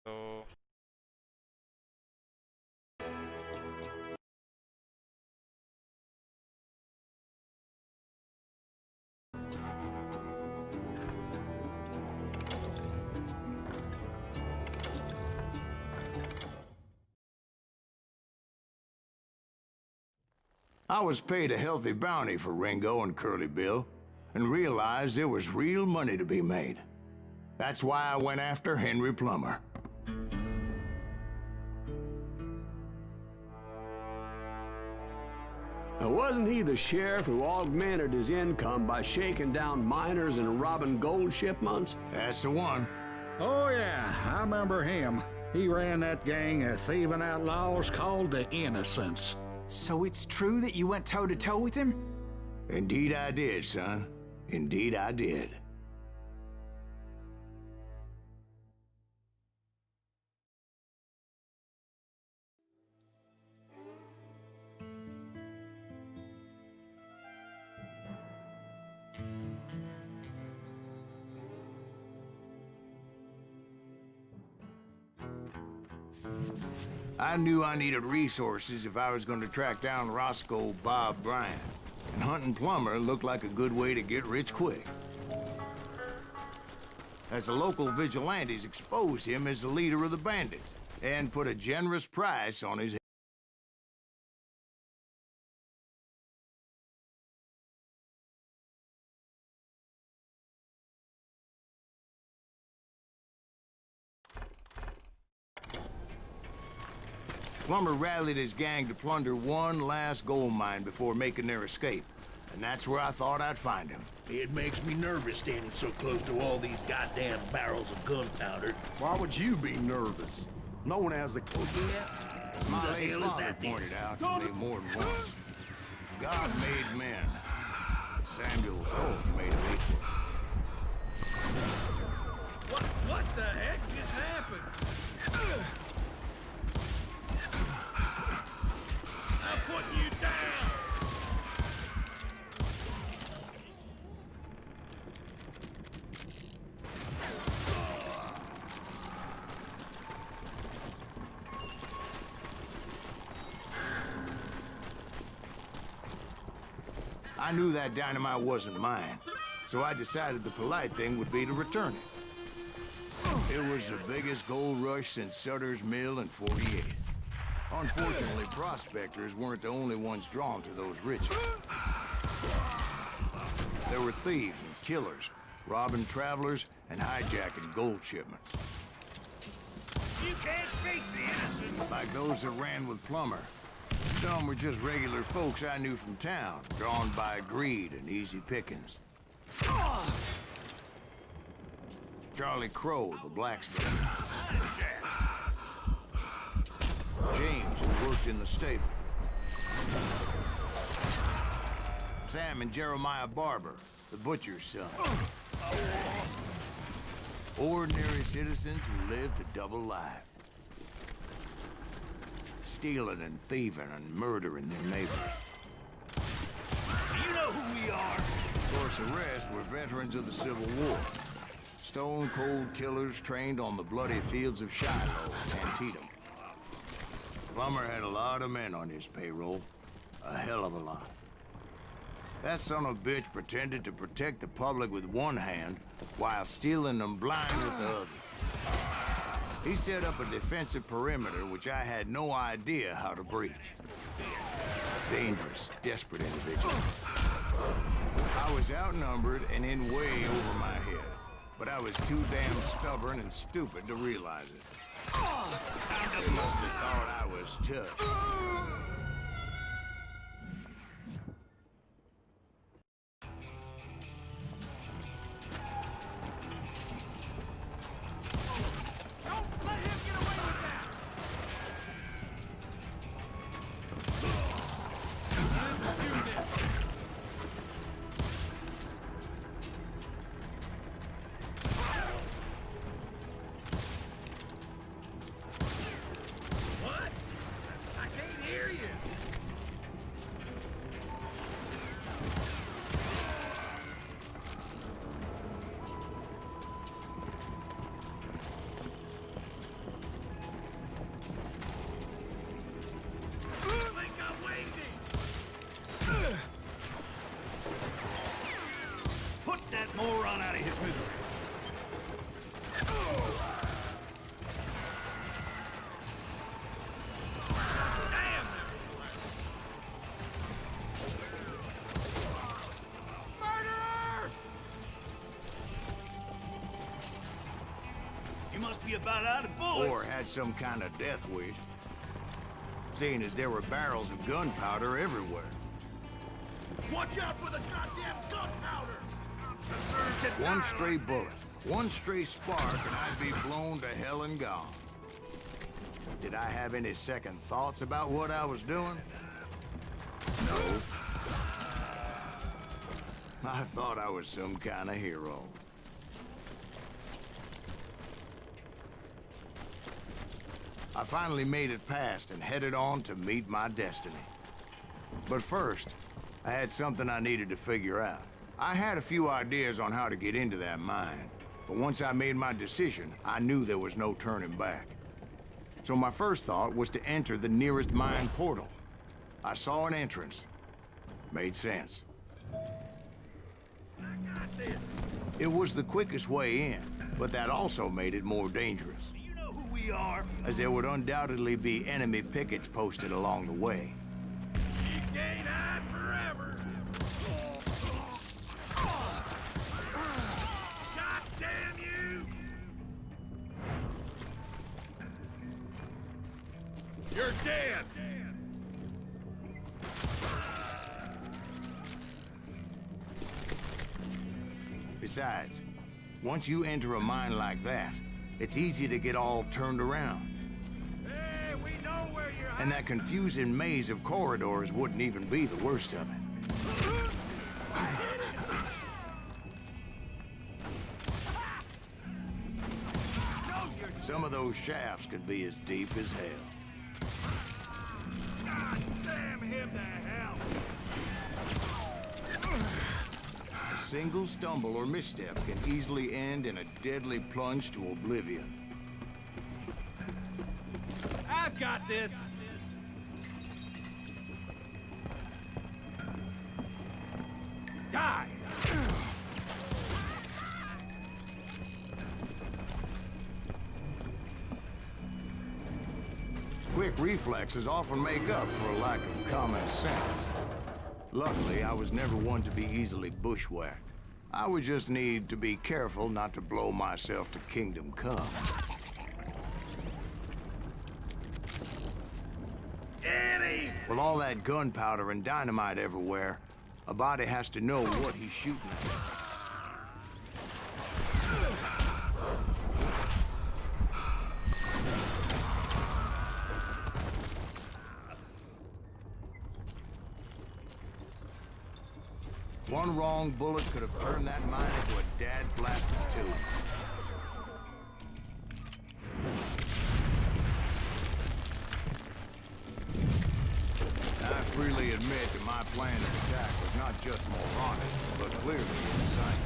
So I was paid a healthy bounty for Ringo and Curly Bill, and realized there was real money to be made. That's why I went after Henry Plummer. Wasn't he the sheriff who augmented his income by shaking down miners and robbing gold shipments? That's the one. Oh, yeah, I remember him. He ran that gang of thieving outlaws called the Innocents. So it's true that you went toe-to-toe with him? Indeed I did, son. Indeed I did. I knew I needed resources if I was going to track down Roscoe Bob Bryant, and hunting Plummer looked like a good way to get rich quick. As the local vigilantes exposed him as the leader of the bandits, and put a generous price on his head. Plummer rallied his gang to plunder one last gold mine before making their escape. And that's where I thought I'd find him. It makes me nervous standing so close to all these goddamn barrels of gunpowder. Why would you be nervous? No one has the... Oh, yeah? My Who the late hell is father that then? pointed out to me more than once. God made men. Samuel Colt made them equal. What the heck just happened? I'm putting you down! I knew that dynamite wasn't mine, so I decided the polite thing would be to return it. It was the biggest gold rush since Sutter's Mill in '48. Unfortunately, prospectors weren't the only ones drawn to those riches. There were thieves and killers, robbing travelers and hijacking gold shipments. You can't beat the innocents! Like those that ran with Plummer. Some were just regular folks I knew from town, drawn by greed and easy pickings. Charlie Crow, the blacksmith. James, who worked in the stable. Sam and Jeremiah Barber, the butcher's son. Ordinary citizens who lived a double life. Stealing and thieving and murdering their neighbors. You know who we are! Of course, the rest were veterans of the Civil War. Stone-cold killers trained on the bloody fields of Shiloh and Antietam. Plummer had a lot of men on his payroll. A hell of a lot. That son of a bitch pretended to protect the public with one hand while stealing them blind with the other. He set up a defensive perimeter which I had no idea how to breach. Dangerous, desperate individual. I was outnumbered and in way over my head, but I was too damn stubborn and stupid to realize it. They must have thought I was tough. What? I can't hear you! misery. You must be about out of bullets. Or had some kind of death wish. Seeing as there were barrels of gunpowder everywhere. Watch out for the goddamn gunpowder! One stray bullet, one stray spark, and I'd be blown to hell and gone. Did I have any second thoughts about what I was doing? No. I thought I was some kind of hero. I finally made it past and headed on to meet my destiny. But first, I had something I needed to figure out. I had a few ideas on how to get into that mine, but once I made my decision, I knew there was no turning back. So my first thought was to enter the nearest mine portal. I saw an entrance. Made sense. I got this. It was the quickest way in, but that also made it more dangerous, You know who we are. as there would undoubtedly be enemy pickets posted along the way. You can't hide forever. God damn you! You're dead. Besides, once you enter a mine like that, it's easy to get all turned around. Hey, we know where you're And that confusing maze of corridors wouldn't even be the worst of it. Some of those shafts could be as deep as hell. God damn him to hell! A single stumble or misstep can easily end in a deadly plunge to oblivion. I've got this. Die! Quick reflexes often make up for a lack of common sense. Luckily, I was never one to be easily bushwhacked. I would just need to be careful not to blow myself to kingdom come. Eddie! With all that gunpowder and dynamite everywhere, a body has to know what he's shooting at. One wrong bullet could have turned that mine into a dad-blasted tomb. I freely admit that my plan of attack was not just moronic, but clearly insane.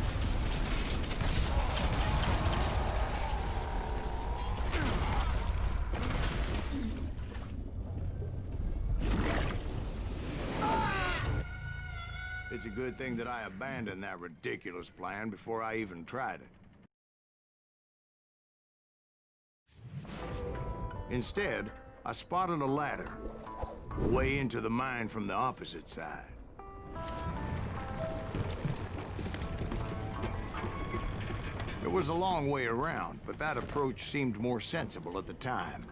It's a good thing that I abandoned that ridiculous plan before I even tried it. Instead, I spotted a ladder, way into the mine from the opposite side. It was a long way around, but that approach seemed more sensible at the time.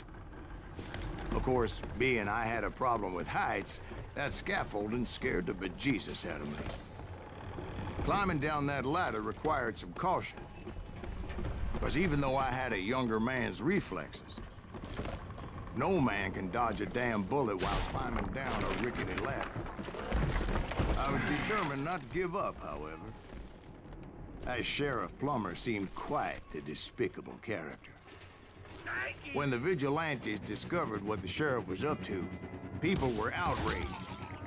Of course, being I had a problem with heights, that scaffolding scared the bejesus out of me. Climbing down that ladder required some caution, because even though I had a younger man's reflexes, no man can dodge a damn bullet while climbing down a rickety ladder. I was determined not to give up, however. As Sheriff Plummer seemed quite the despicable character. Thank you! When the vigilantes discovered what the sheriff was up to, people were outraged.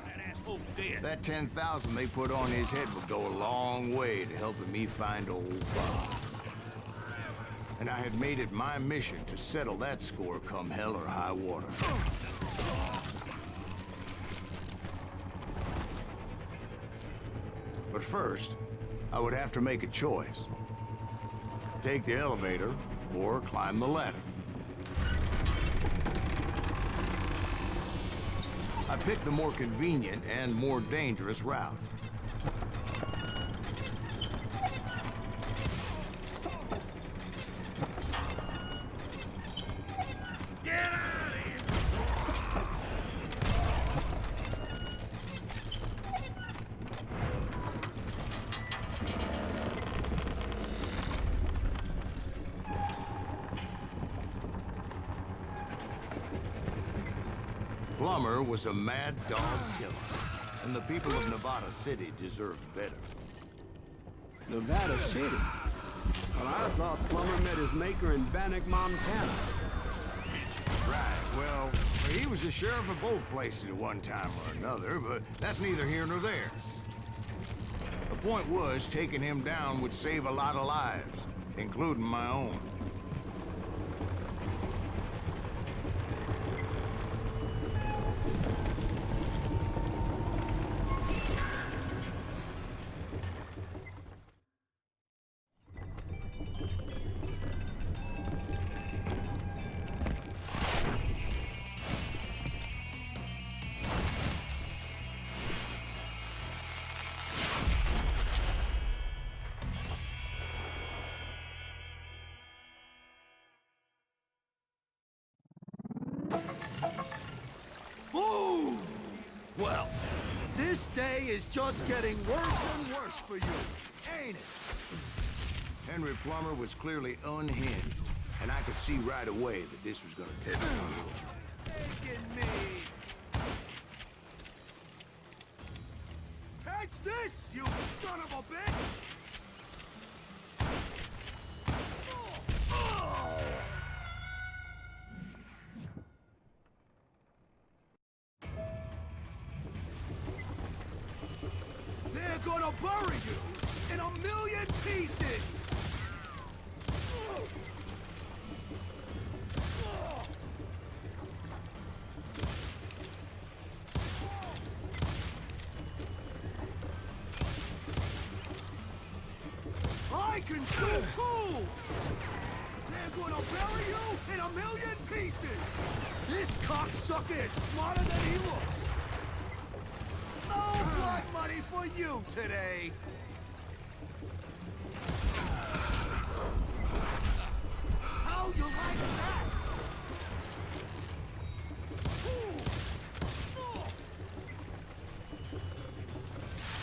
That asshole's dead. That 10,000 they put on his head would go a long way to helping me find old Bob. And I had made it my mission to settle that score come hell or high water. But first, I would have to make a choice. take the elevator or climb the ladder. I picked the more convenient and more dangerous route. Plummer was a mad dog killer, and the people of Nevada City deserved better. Nevada City? Well, I thought Plummer met his maker in Bannock, Montana. Right, well, he was the sheriff of both places at one time or another, but that's neither here nor there. The point was, taking him down would save a lot of lives, including my own. Boom! Well, this day is just getting worse and worse for you, ain't it? Henry Plummer was clearly unhinged, and I could see right away that this was gonna take him. Taking me! Catch this, you son of a bitch! They're gonna bury you in a million pieces! I can shoot too! They're gonna bury you in a million pieces! This cocksucker is smarter than he looks! No blood money for you today! How you like that?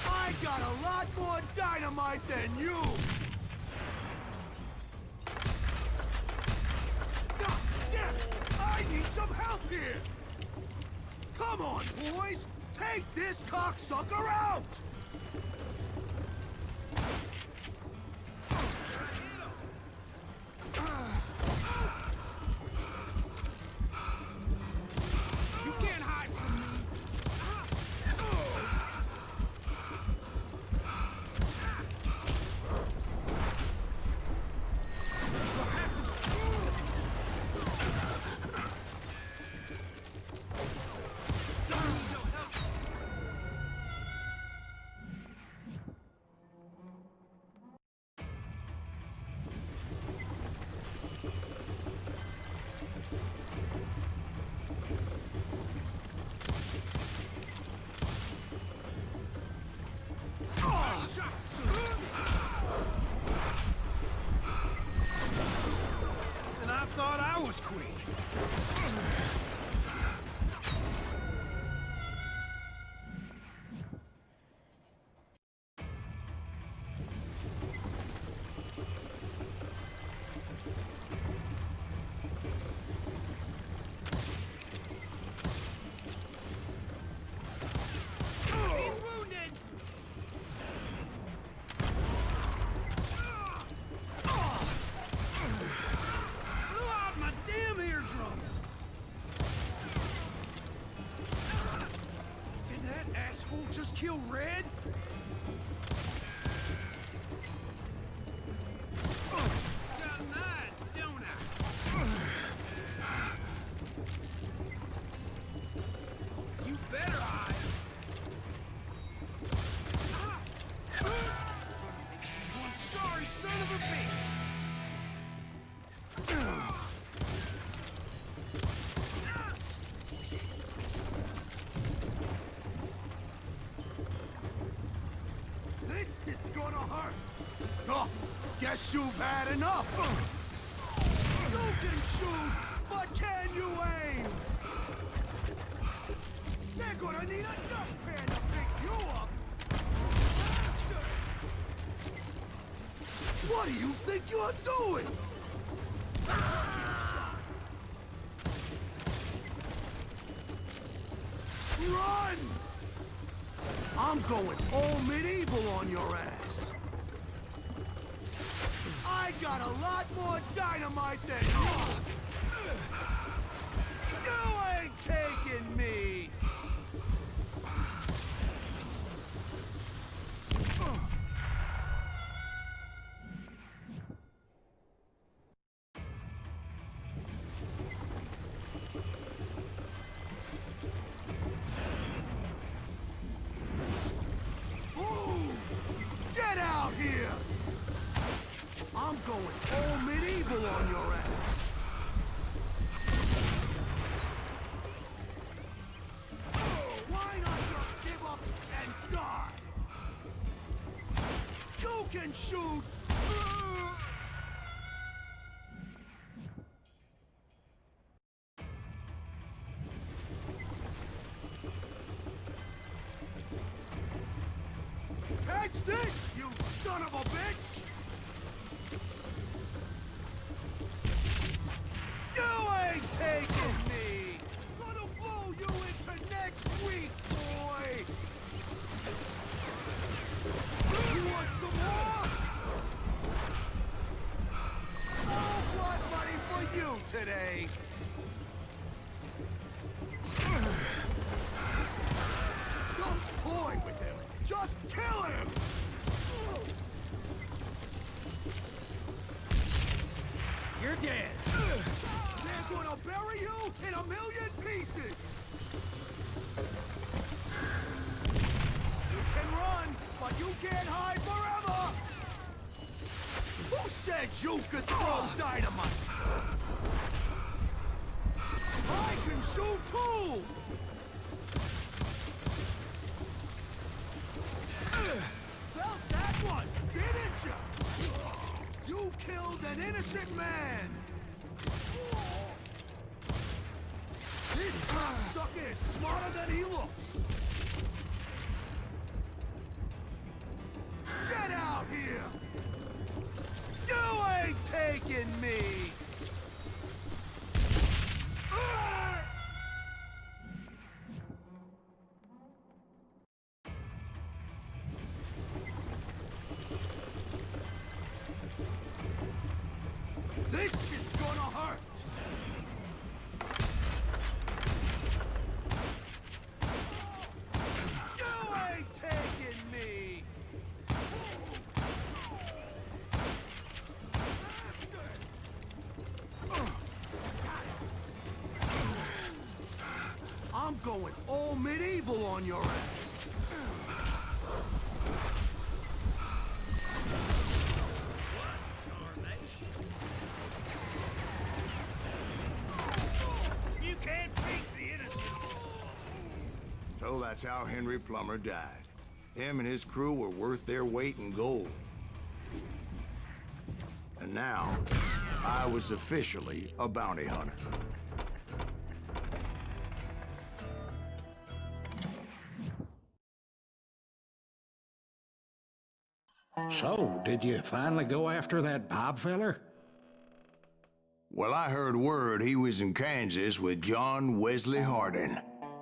I got a lot more dynamite than you! God damn it! I need some help here! Come on, boys! Take this cocksucker out! You can't hide from me! And I thought I was quick. Just kill Red? Got an eye, don't I? You better hide. One sorry son of a bitch. gonna hurt. Oh, guess you've had enough. You can shoot, but can you aim? They're gonna need a dustpan to pick you up. Bastard! What do you think you're doing? Run! I'm going all medieval on your ass. I got a lot more dynamite than you. You ain't taking me. Get out here! I'm going all medieval on your ass. Why not just give up and die? You can shoot! Catch this, you son of a bitch! You ain't taking me! Gonna blow you into next week, boy! You want some more? No blood money for you today! Don't toy with him! Just kill him! You're dead. They're gonna bury you in a million pieces! You can run, but you can't hide forever! Who said you could throw dynamite? I can shoot too! Felt that one, didn't you? You killed an innocent man! This cocksucker is smarter than he looks! Get out here! You ain't taking me! This is gonna hurt! You ain't taking me! I'm going all medieval on your ass! You can't beat the innocent. So that's how Henry Plummer died. Him and his crew were worth their weight in gold. And now, I was officially a bounty hunter. So, did you finally go after that Bob feller? Well, I heard word he was in Kansas with John Wesley Hardin.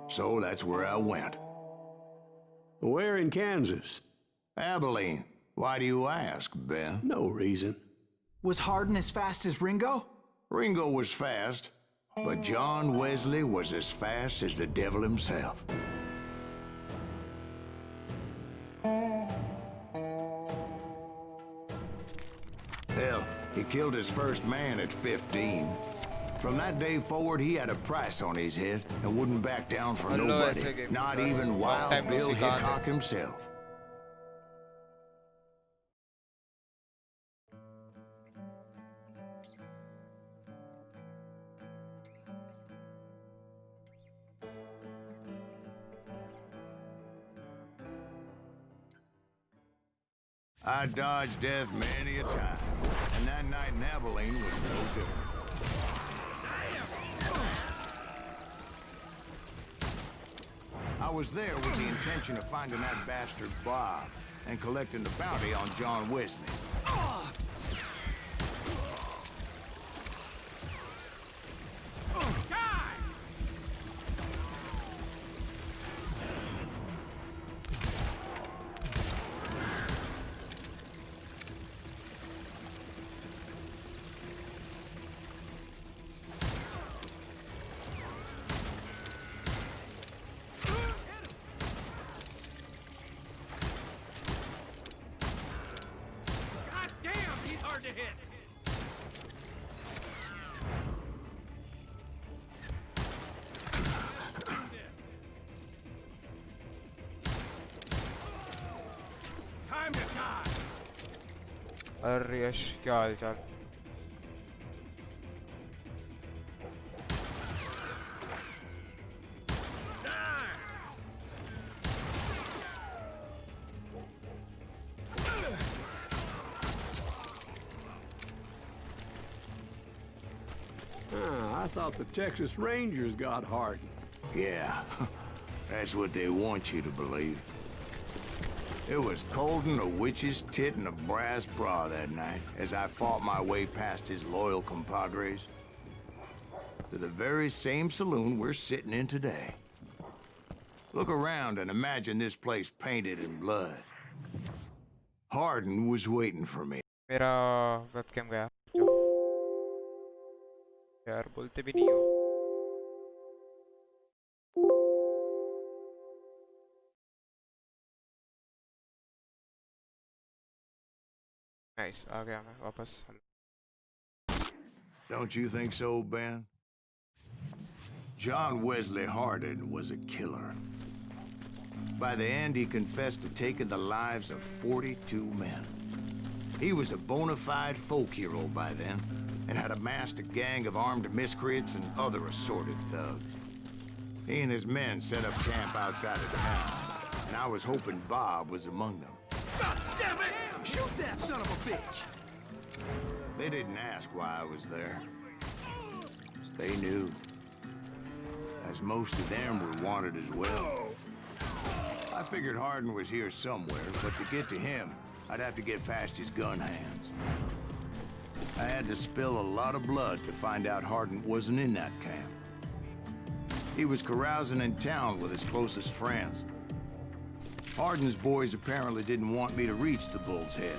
So that's where I went. Where in Kansas? Abilene. Why do you ask, Ben? No reason. Was Hardin as fast as Ringo? Ringo was fast, but John Wesley was as fast as the devil himself. Hell, he killed his first man at 15. From that day forward, he had a price on his head and wouldn't back down for Hello, nobody, ऐसे game not का even long Wild time no Bill सीखा है। Hickok himself. I dodged death many a time, and that night in Abilene was no different. I was there with the intention of finding that bastard Bob and collecting the bounty on John Wesley. अरे यश क्या हाल चाल I thought the Texas Rangers got Hardin. Yeah, that's what they want you to believe. It was cold and a witch's tit and a brass bra that night as I fought my way past his loyal compadres to the very same saloon we're sitting in today. Look around and imagine this place painted in blood. Hardin was waiting for me. मेरा webcam गया यार बोलते भी नहीं हो nice आ गया मैं वापस Don't you think so, Ben? John Wesley Hardin was a killer. By the end, he confessed to taking the lives of 42 men. He was a bona fide folk hero by then, and had amassed a gang of armed miscreants and other assorted thugs. He and his men set up camp outside of town, and I was hoping Bob was among them. God damn it! Shoot that son of a bitch! They didn't ask why I was there. They knew. As most of them were wanted as well. I figured Hardin was here somewhere, but to get to him, I'd have to get past his gun hands. I had to spill a lot of blood to find out Hardin wasn't in that camp. He was carousing in town with his closest friends. Hardin's boys apparently didn't want me to reach the Bull's Head.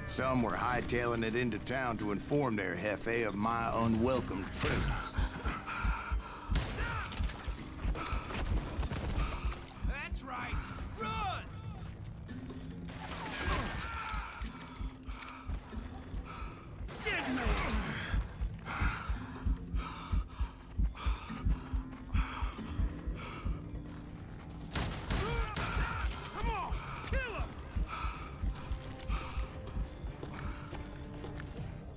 Some were hightailing it into town to inform their jefe of my unwelcomed presence. That's right! Run! Get me! Come on! Kill him!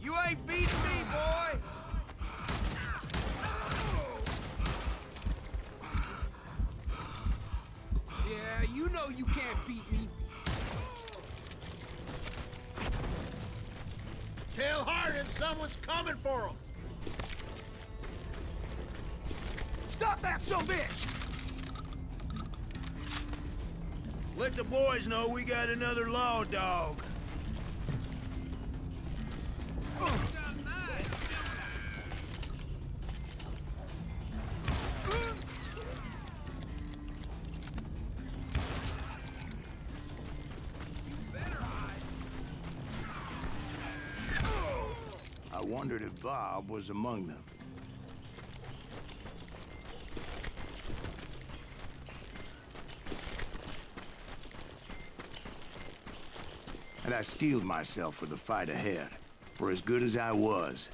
You ain't beating me, boy! Yeah, you know you can't beat me. Tell Hardin someone's coming for him. Stop that son bitch! Let the boys know we got another law dog. I wondered if Bob was among them. And I steeled myself for the fight ahead. For as good as I was,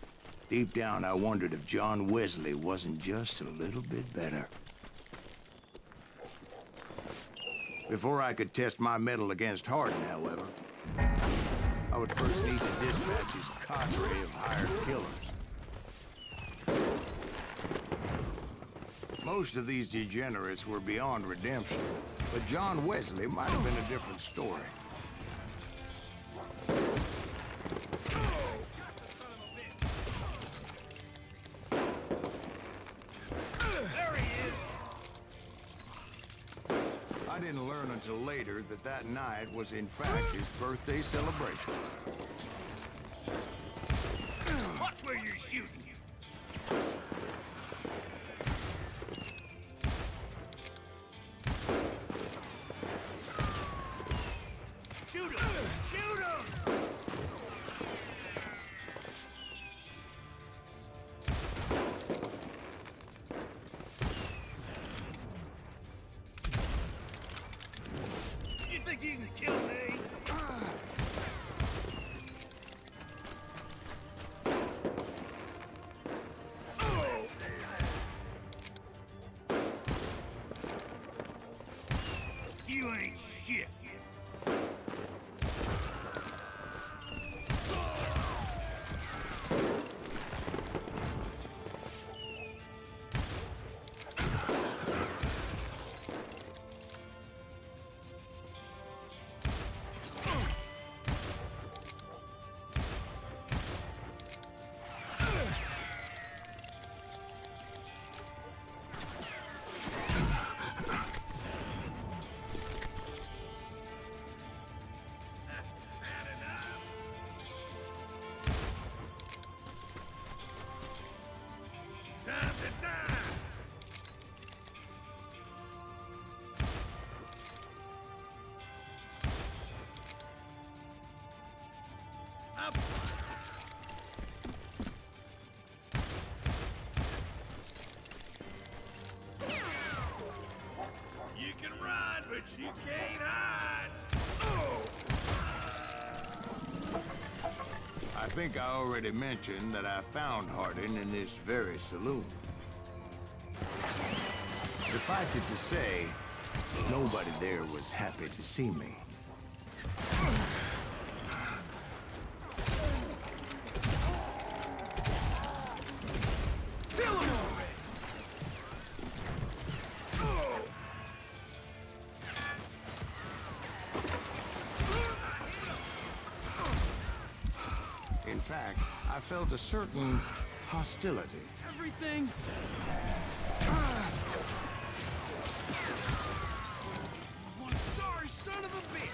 deep down I wondered if John Wesley wasn't just a little bit better. Before I could test my mettle against Hardin, however, I would first need to dispatch his cadre of hired killers. Most of these degenerates were beyond redemption, but John Wesley might have been a different story. didn't learn until later that that night was in fact his birthday celebration. Watch where you're shooting. Shoot him! Shoot him! You think you can kill me? You ain't shit. Time to die! Up! You can run, but you can't hide! Oh! I think I already mentioned that I found Hardin in this very saloon. Suffice it to say, nobody there was happy to see me. Kill him already! In fact, I felt a certain hostility. Everything. One sorry son of a bitch.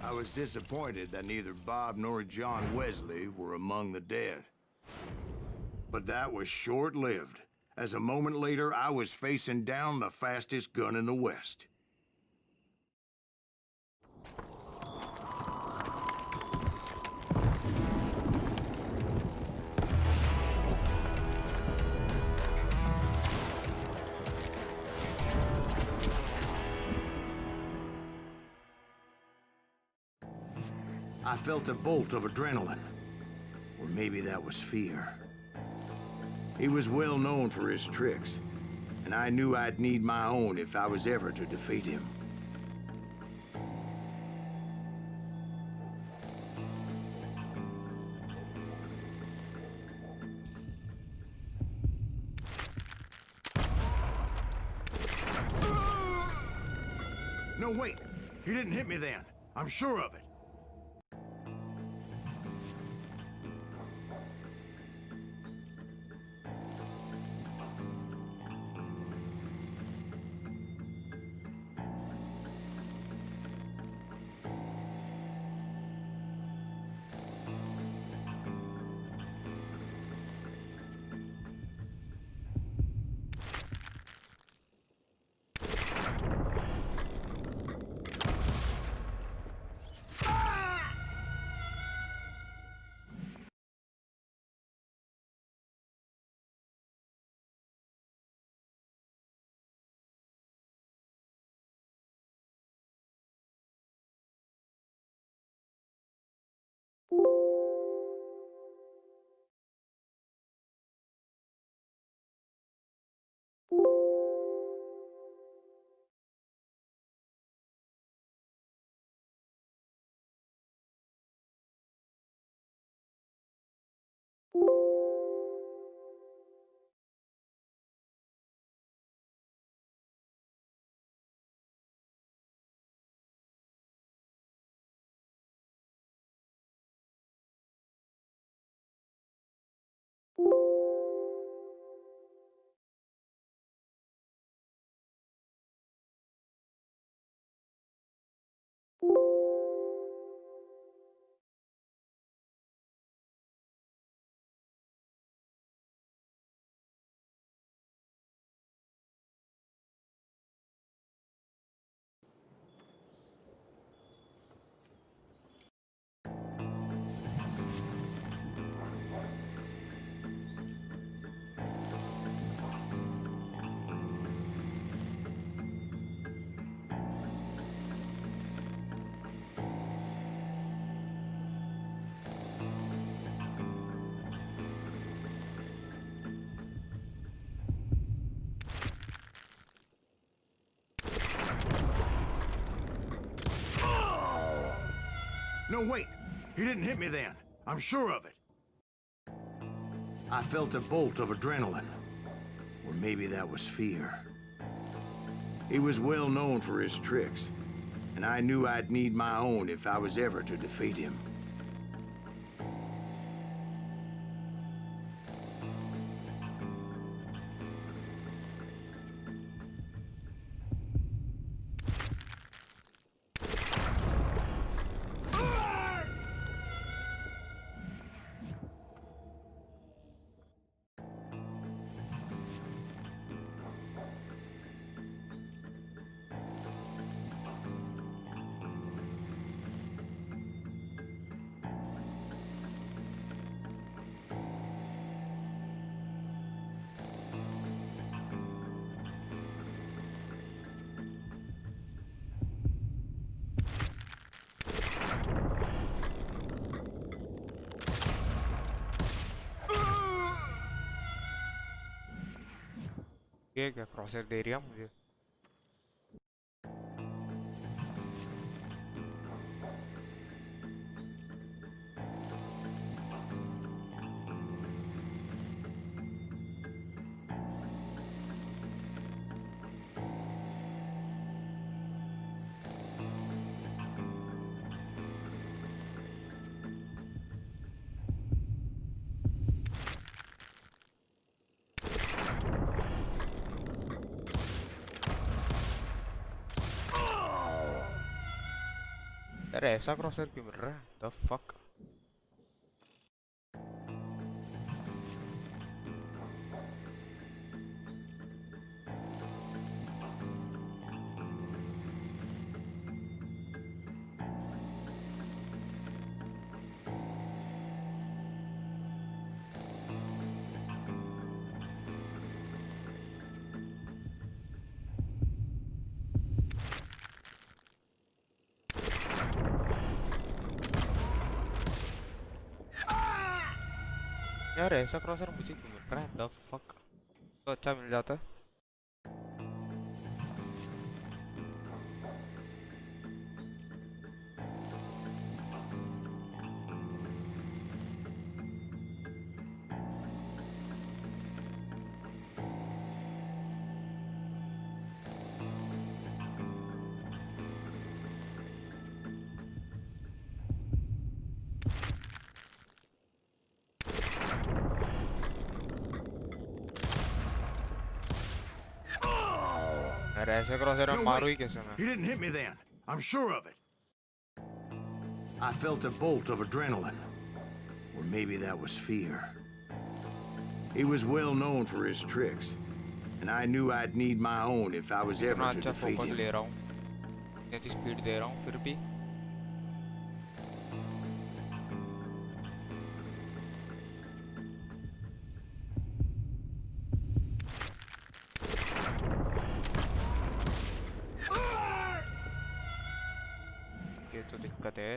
I was disappointed that neither Bob nor John Wesley were among the dead. But that was short-lived, as a moment later I was facing down the fastest gun in the West. I felt a bolt of adrenaline. Or maybe that was fear. He was well known for his tricks, and I knew I'd need my own if I was ever to defeat him. No, wait! He didn't hit me then. I'm sure of it. No, wait. He didn't hit me then. I'm sure of it. I felt a bolt of adrenaline. Or maybe that was fear. He was well known for his tricks, and I knew I'd need my own if I was ever to defeat him. ये क्या क्रॉसर दे रही है मुझे? यार ऐसा क्रॉसर क्यों मिल रहा है? The fuck. यार ऐसा क्रॉसर मुझे क्यों मिल रहा है? The fuck. तो अच्छा मिल जाता. यार ऐसे क्रॉसर में मारू ही कैसे मैं? He didn't hit me then. I'm sure of it. I felt a bolt of adrenaline. Or maybe that was fear. He was well known for his tricks, and I knew I'd need my own if I was ever to अच्छा defeat focus him. ले रहा हूँ, इतनी speed दे रहा हूँ फिर भी. ये तो दिक्कत है.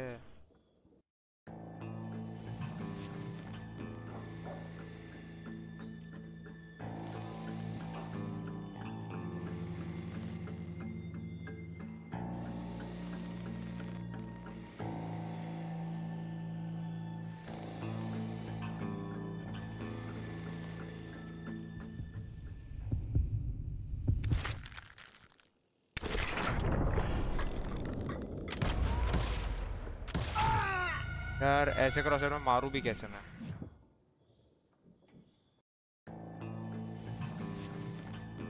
यार ऐसे क्रॉसर में मारू भी कैसे मैं?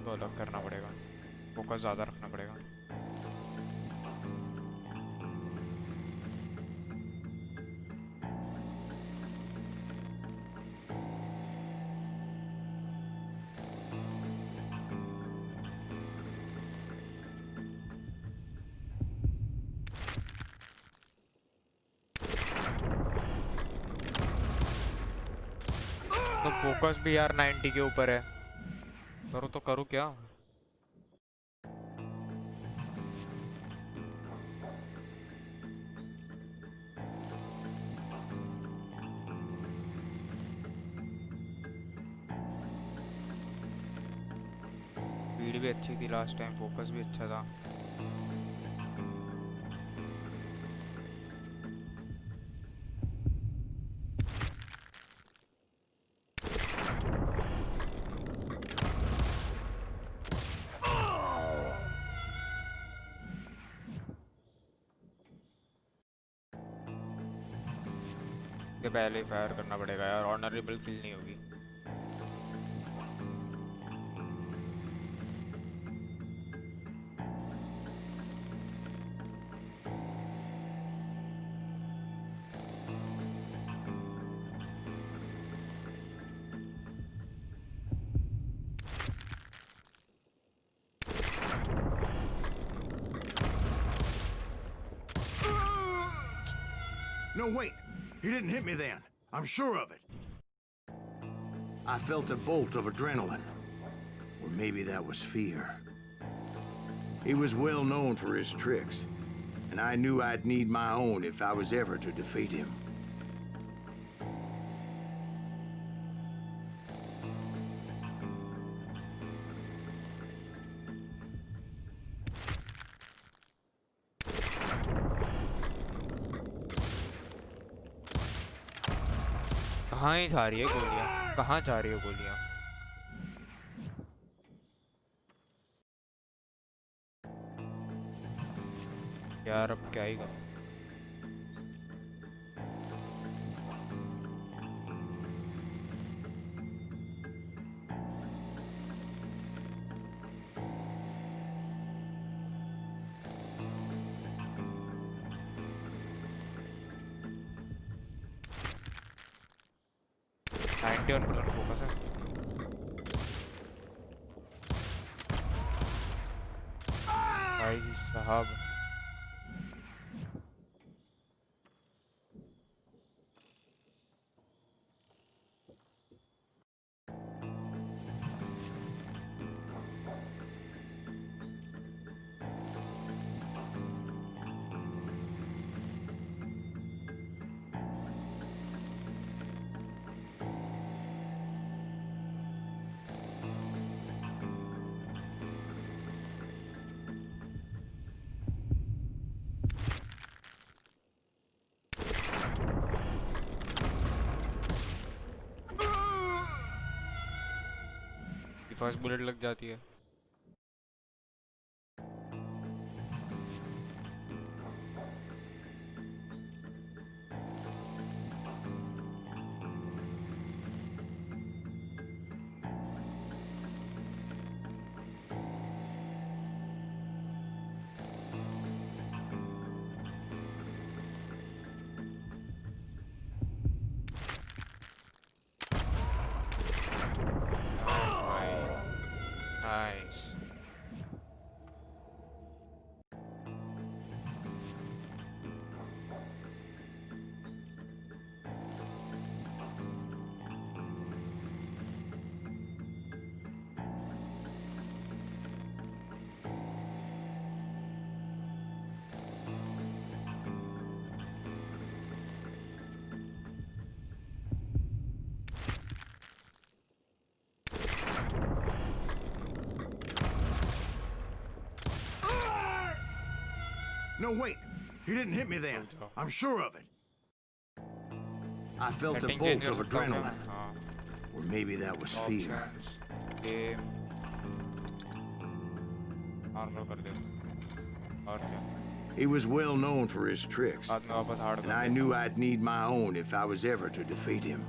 तो अलग करना पड़ेगा, फोकस ज़्यादा रखना पड़ेगा. तो फोकस भी यार 90 के ऊपर है. करूँ तो करूँ क्या? स्पीड भी अच्छी थी लास्ट टाइम, फोकस भी अच्छा था. इसके पहले ही फायर करना पड़ेगा यार, ऑनरेबल किल नहीं होगी। No, wait. He didn't hit me then. I'm sure of it. I felt a bolt of adrenaline. Or maybe that was fear. He was well known for his tricks, and I knew I'd need my own if I was ever to defeat him. कहाँ ही जा रही है गोलियाँ, कहाँ जा रही है गोलियाँ? यार अब क्या ही करूँ? फोकस है। भाई साहब फर्स्ट बुलेट लग जाती है। Nice. No, wait. He didn't hit me then. I'm sure of it. I felt a Setting bolt changes of होता है adrenaline. क्या? हाँ, Or maybe that was fear. options, game, normal कर दे। और क्या? He was well known for his tricks, बाद में वापस hard and कर I they. knew I'd need my own if I was ever to defeat him.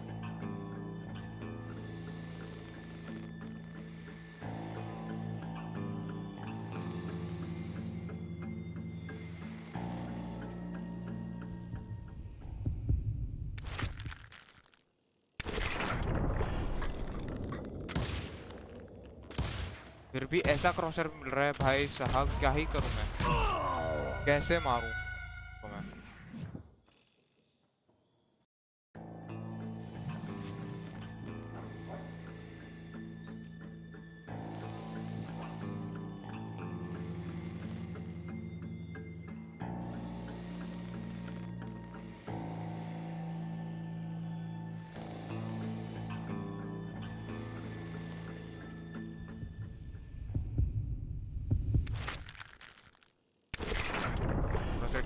फिर भी ऐसा क्रॉसर मिल रहा है भाई साहब, क्या ही करूं मैं, कैसे मारूं तो मैं?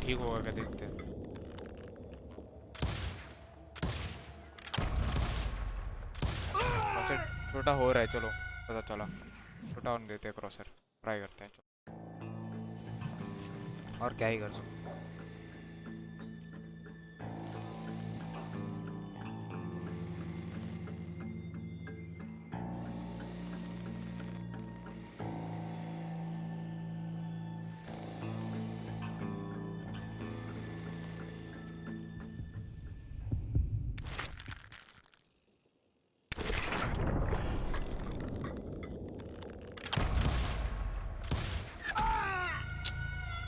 ठीक होगा क्या, देखते हैं। क्रॉसर छोटा हो रहा है, चलो पता चला, छोटा होने देते हैं क्रॉसर, ट्राई करते हैं चलो। और क्या ही कर सकते।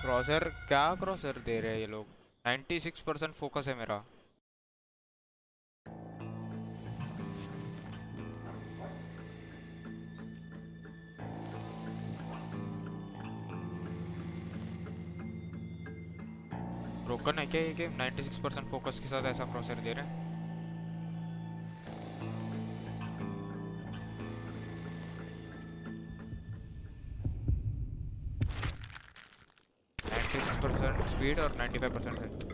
क्रॉसर क्या क्रॉसर दे रहे हैं ये लोग? 96% फोकस है मेरा। ब्रोकन है क्या ये गेम? 96% फोकस के साथ ऐसा क्रॉसर दे रहे हैं? स्पीड और 95% हेल्थ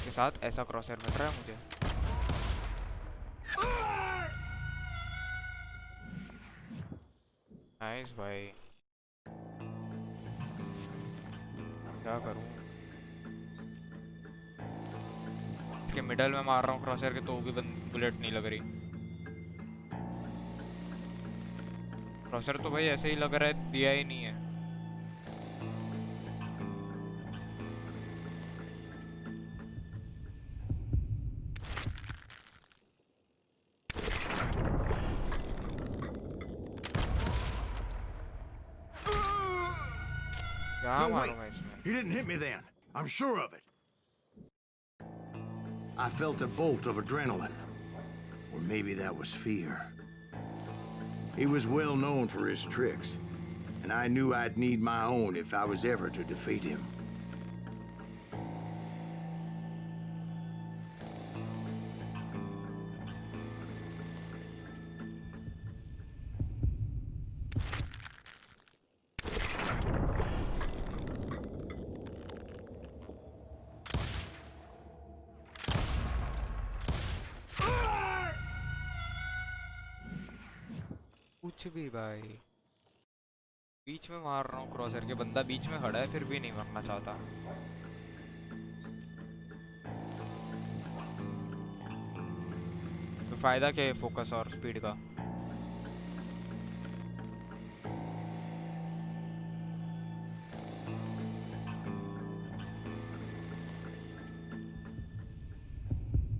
के साथ ऐसा क्रॉसर मिल रहा है मुझे। नाइस भाई। क्या करूं? इसके मिडल में मार रहा हूँ क्रॉसर के तो भी बुलेट नहीं लग रही। क्रॉसर तो भाई ऐसे ही लग रहा है, दिया ही नहीं है। क्या No, wait. मारूंगा इसमें? He didn't hit me then. I'm sure of it. I felt a bolt of adrenaline. Or maybe that was fear. He was well known for his tricks, and I knew I'd need my own if I was ever to defeat him. कुछ भी भाई, बीच में मार रहा हूँ क्रॉसर के, बंदा बीच में खड़ा है फिर भी नहीं मरना चाहता। तो फायदा क्या है फोकस और स्पीड का?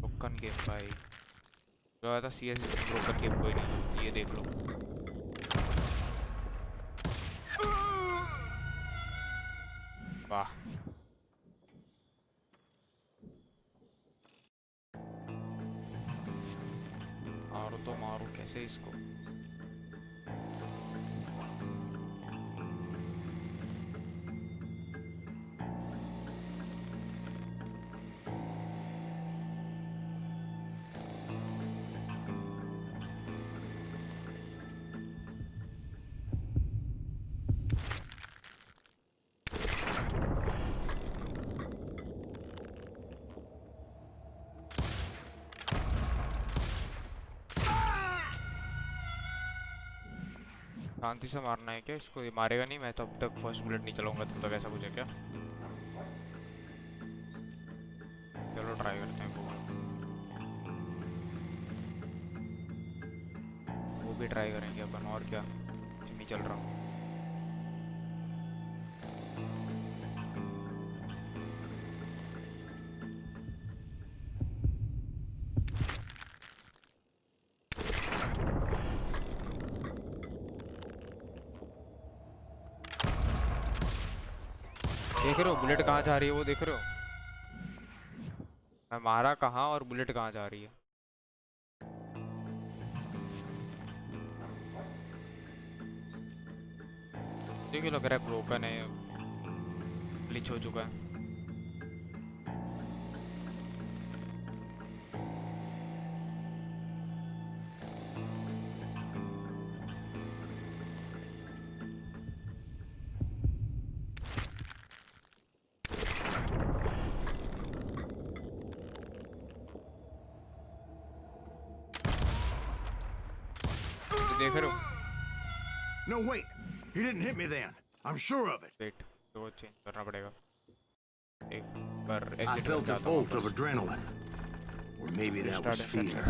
ब्रोकन गेम भाई, जो आया था CS ब्रोकन गेम, कोई नहीं, ये देख लो। वाह, मारो तो मारो कैसे इसको? शांति से मारना है क्या इसको? ये मारेगा नहीं, मैं तो अब तक फर्स्ट बुलेट नहीं चलाऊंगा तब तक ऐसा कुछ है क्या? चलो ट्राई करते हैं वो भी ट्राई करेंगे अपन, और क्या, नहीं चल रहा हूँ। देख रहे हो बुलेट कहाँ जा रही है? वो देख रहे हो मैं मारा कहाँ और बुलेट कहाँ जा रही है? देखिए लग रहा है ब्रोकन है, ग्लिच हो चुका है। देख रहे हो? No, wait. He didn't hit me then. I'm sure of it. Wait, तो चेंज करना पड़ेगा एक बार। I exit felt a bolt of adrenaline. Or maybe that was fear.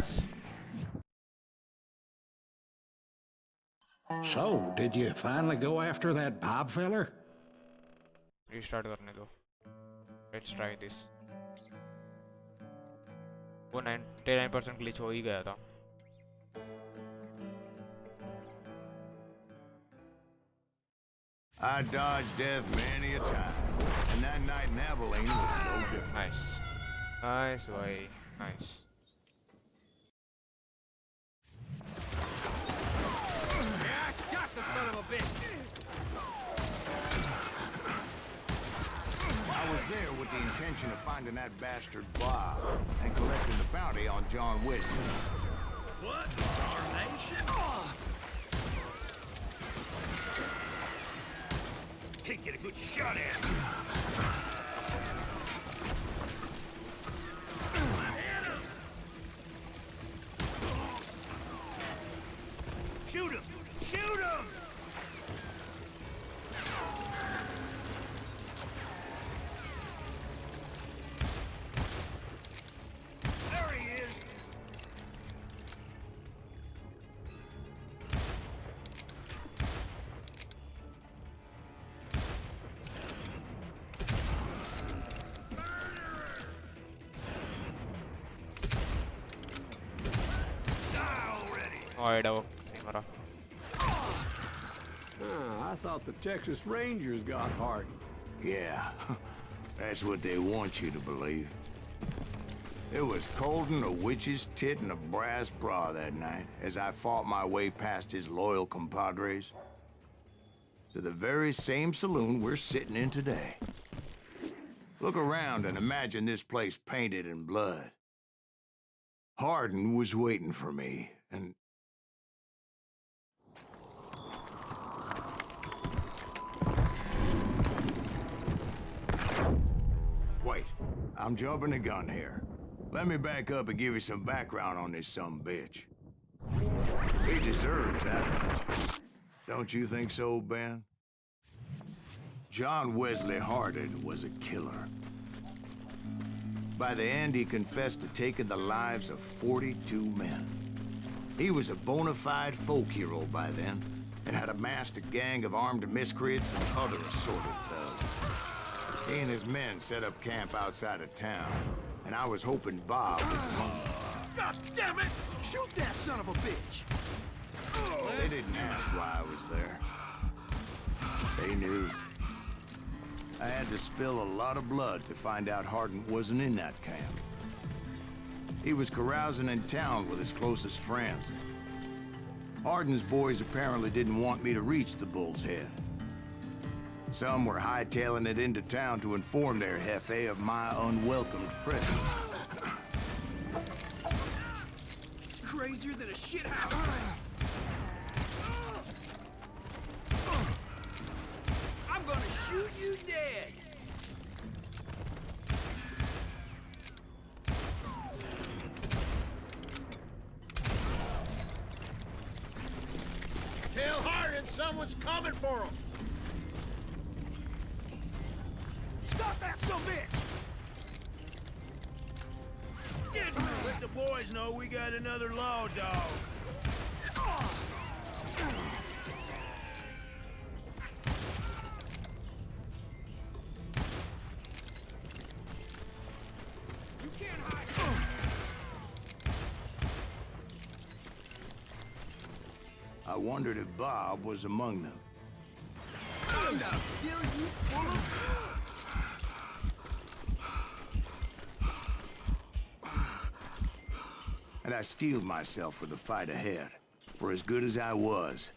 So, did you finally go after that Bob feller? Restart करने दो, let's try this. वो 99% glitch हो ही गया था। I dodged death many a time, and that night in Abilene was no different. Nice. Nice, boy. Nice. Yeah, I shot the son of a bitch. I was there with the intention of finding that bastard Bob and collecting the bounty on John Wesley. What? Tarnation? Can't get a good shot at him. Shoot him! Shoot him! There he is! Oh, वो नहीं मरा. I thought the Texas Rangers got Hardin. Yeah, that's what they want you to believe. It was cold and a witch's tit and a brass bra that night as I fought my way past his loyal compadres to the very same saloon we're sitting in today. Look around and imagine this place painted in blood. Hardin was waiting for me, and wait, I'm jumping the gun here. Let me back up and give you some background on this sumbitch. He deserves that much. Don't you think so, Ben? John Wesley Hardin was a killer. By the end, he confessed to taking the lives of 42 men. He was a bona fide folk hero by then, and had amassed a gang of armed miscreants and other assorted thugs. He and his men set up camp outside of town, and I was hoping Bob was among them. God damn it! Shoot that son of a bitch! They didn't ask why I was there. They knew. I had to spill a lot of blood to find out Hardin wasn't in that camp. He was carousing in town with his closest friends. Hardin's boys apparently didn't want me to reach the Bull's Head. Some were hightailing it into town to inform their jefe of my unwelcomed presence. It's crazier than a shithouse. I'm gonna shoot you dead. Tell Hardin someone's coming for him! Stop that son of a bitch! Let the boys know we got another law dog. You can't hide. I wondered if Bob was among them. Time to fill you full of... And I steeled myself for the fight ahead. For as good as I was,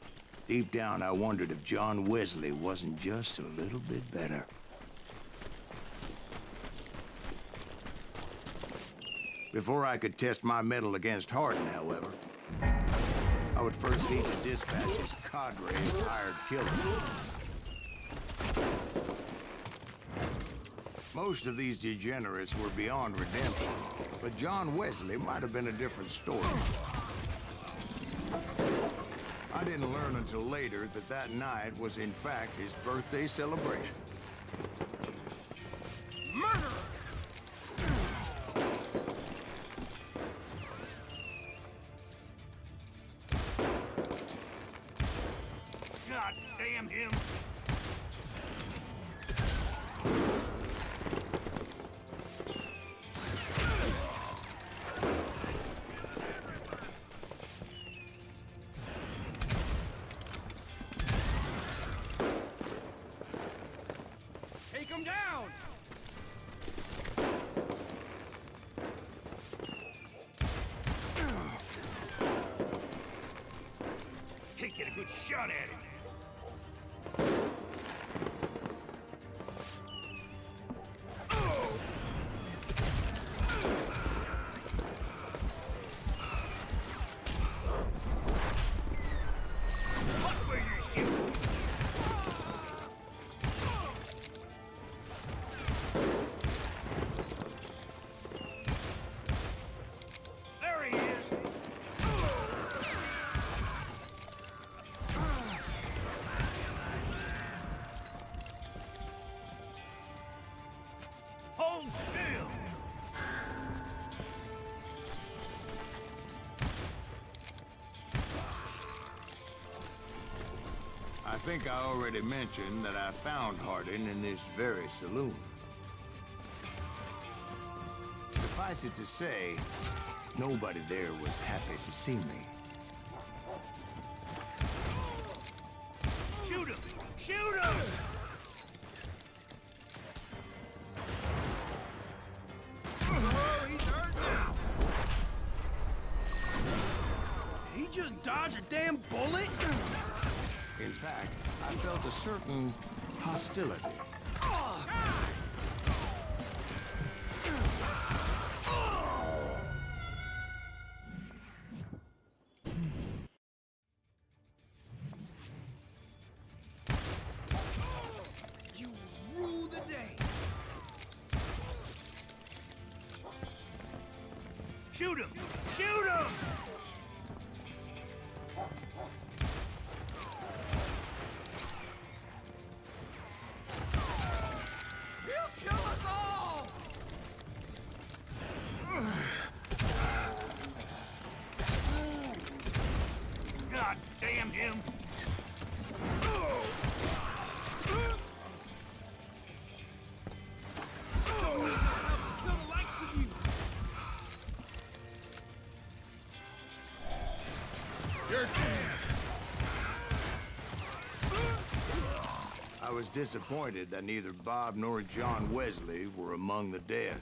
deep down I wondered if John Wesley wasn't just a little bit better. Before I could test my mettle against Hardin, however, I would first need to dispatch his cadre of hired killers. Most of these degenerates were beyond redemption, but John Wesley might have been a different story. I didn't learn until later that that night was in fact his birthday celebration. Murderer! God damn him! Good shot at him. Watch where you're shooting. There he is. Hold still. I think I already mentioned that I found Hardin in this very saloon. Suffice it to say, nobody there was happy to see me. Shoot him! Shoot him! Oh, he's hurt now. Did he just dodge a damn bullet? In fact, I felt a certain hostility. You rule the day. Shoot him! Shoot him! He'll kill us all! God damn him! Kill the likes of you. You're dead! I was disappointed that neither Bob nor John Wesley were among the dead.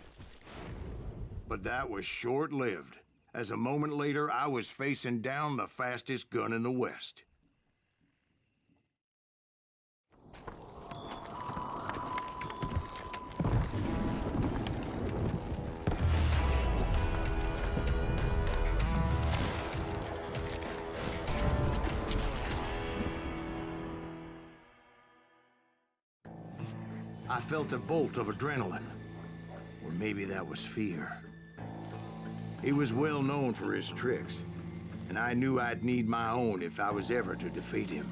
But that was short-lived, as a moment later I was facing down the fastest gun in the West. I felt a bolt of adrenaline. Or maybe that was fear. He was well known for his tricks, and I knew I'd need my own if I was ever to defeat him.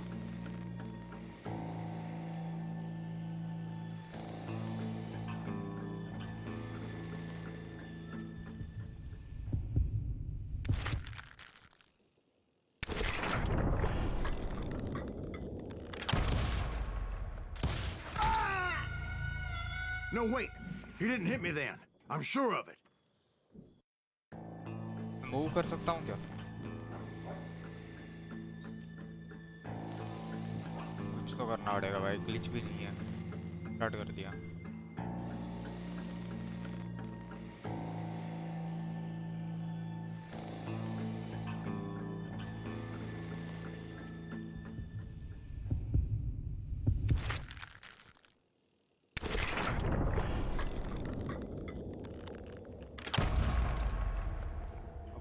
No, wait! He didn't hit me then. I'm sure of it. Move कर सकता हूँ क्या? कुछ तो करना पड़ेगा भाई, glitch भी नहीं है। स्टार्ट कर दिया।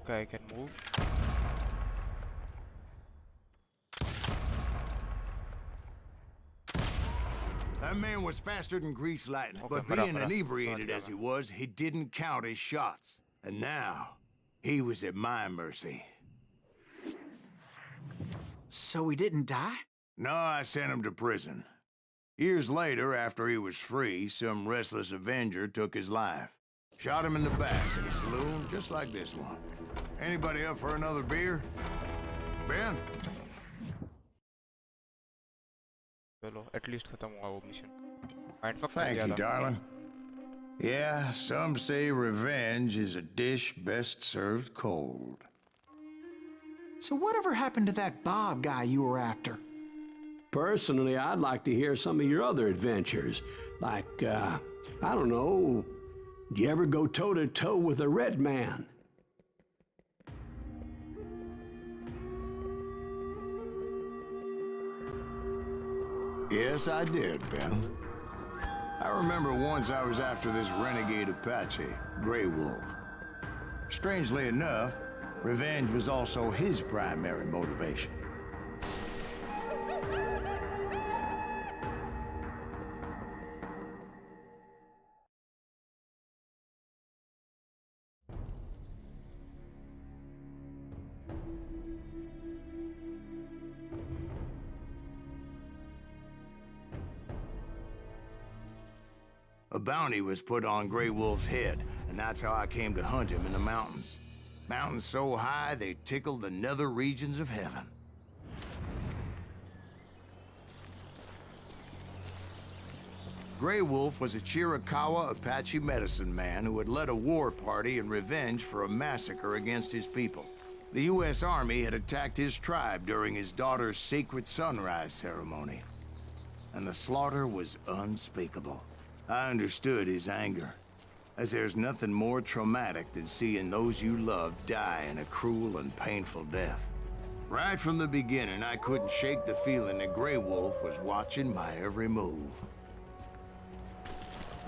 Okay, I can move. That man was faster than grease lightning, Okay, but being inebriated as he was, he didn't count his shots. And now, he was at my mercy. So he didn't die? No, I sent him to prison. Years later, after he was free, some restless Avenger took his life. Shot him in the back in a saloon just like this one. Anybody up for another beer? Ben? चलो, at least खत्म हुआ वो mission. Thank you, darling. Yeah, some say revenge is a dish best served cold. So whatever happened to that Bob guy you were after? Personally, I'd like to hear some of your other adventures. Like, I don't know, did you ever go toe-to-toe with a red man? Yes, I did, Ben. I remember once I was after this renegade Apache, Grey Wolf. Strangely enough, revenge was also his primary motivation. A bounty was put on Grey Wolf's head, and that's how I came to hunt him in the mountains. Mountains so high they tickled the nether regions of heaven. Grey Wolf was a Chiricahua Apache medicine man who had led a war party in revenge for a massacre against his people. The U.S. Army had attacked his tribe during his daughter's sacred sunrise ceremony, and the slaughter was unspeakable. I understood his anger, as there's nothing more traumatic than seeing those you love die in a cruel and painful death. Right from the beginning, I couldn't shake the feeling that Grey Wolf was watching my every move.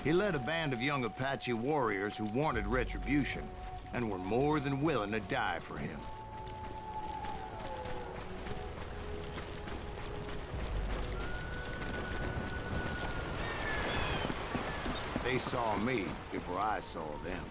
He led a band of young Apache warriors who wanted retribution and were more than willing to die for him. They saw me before I saw them.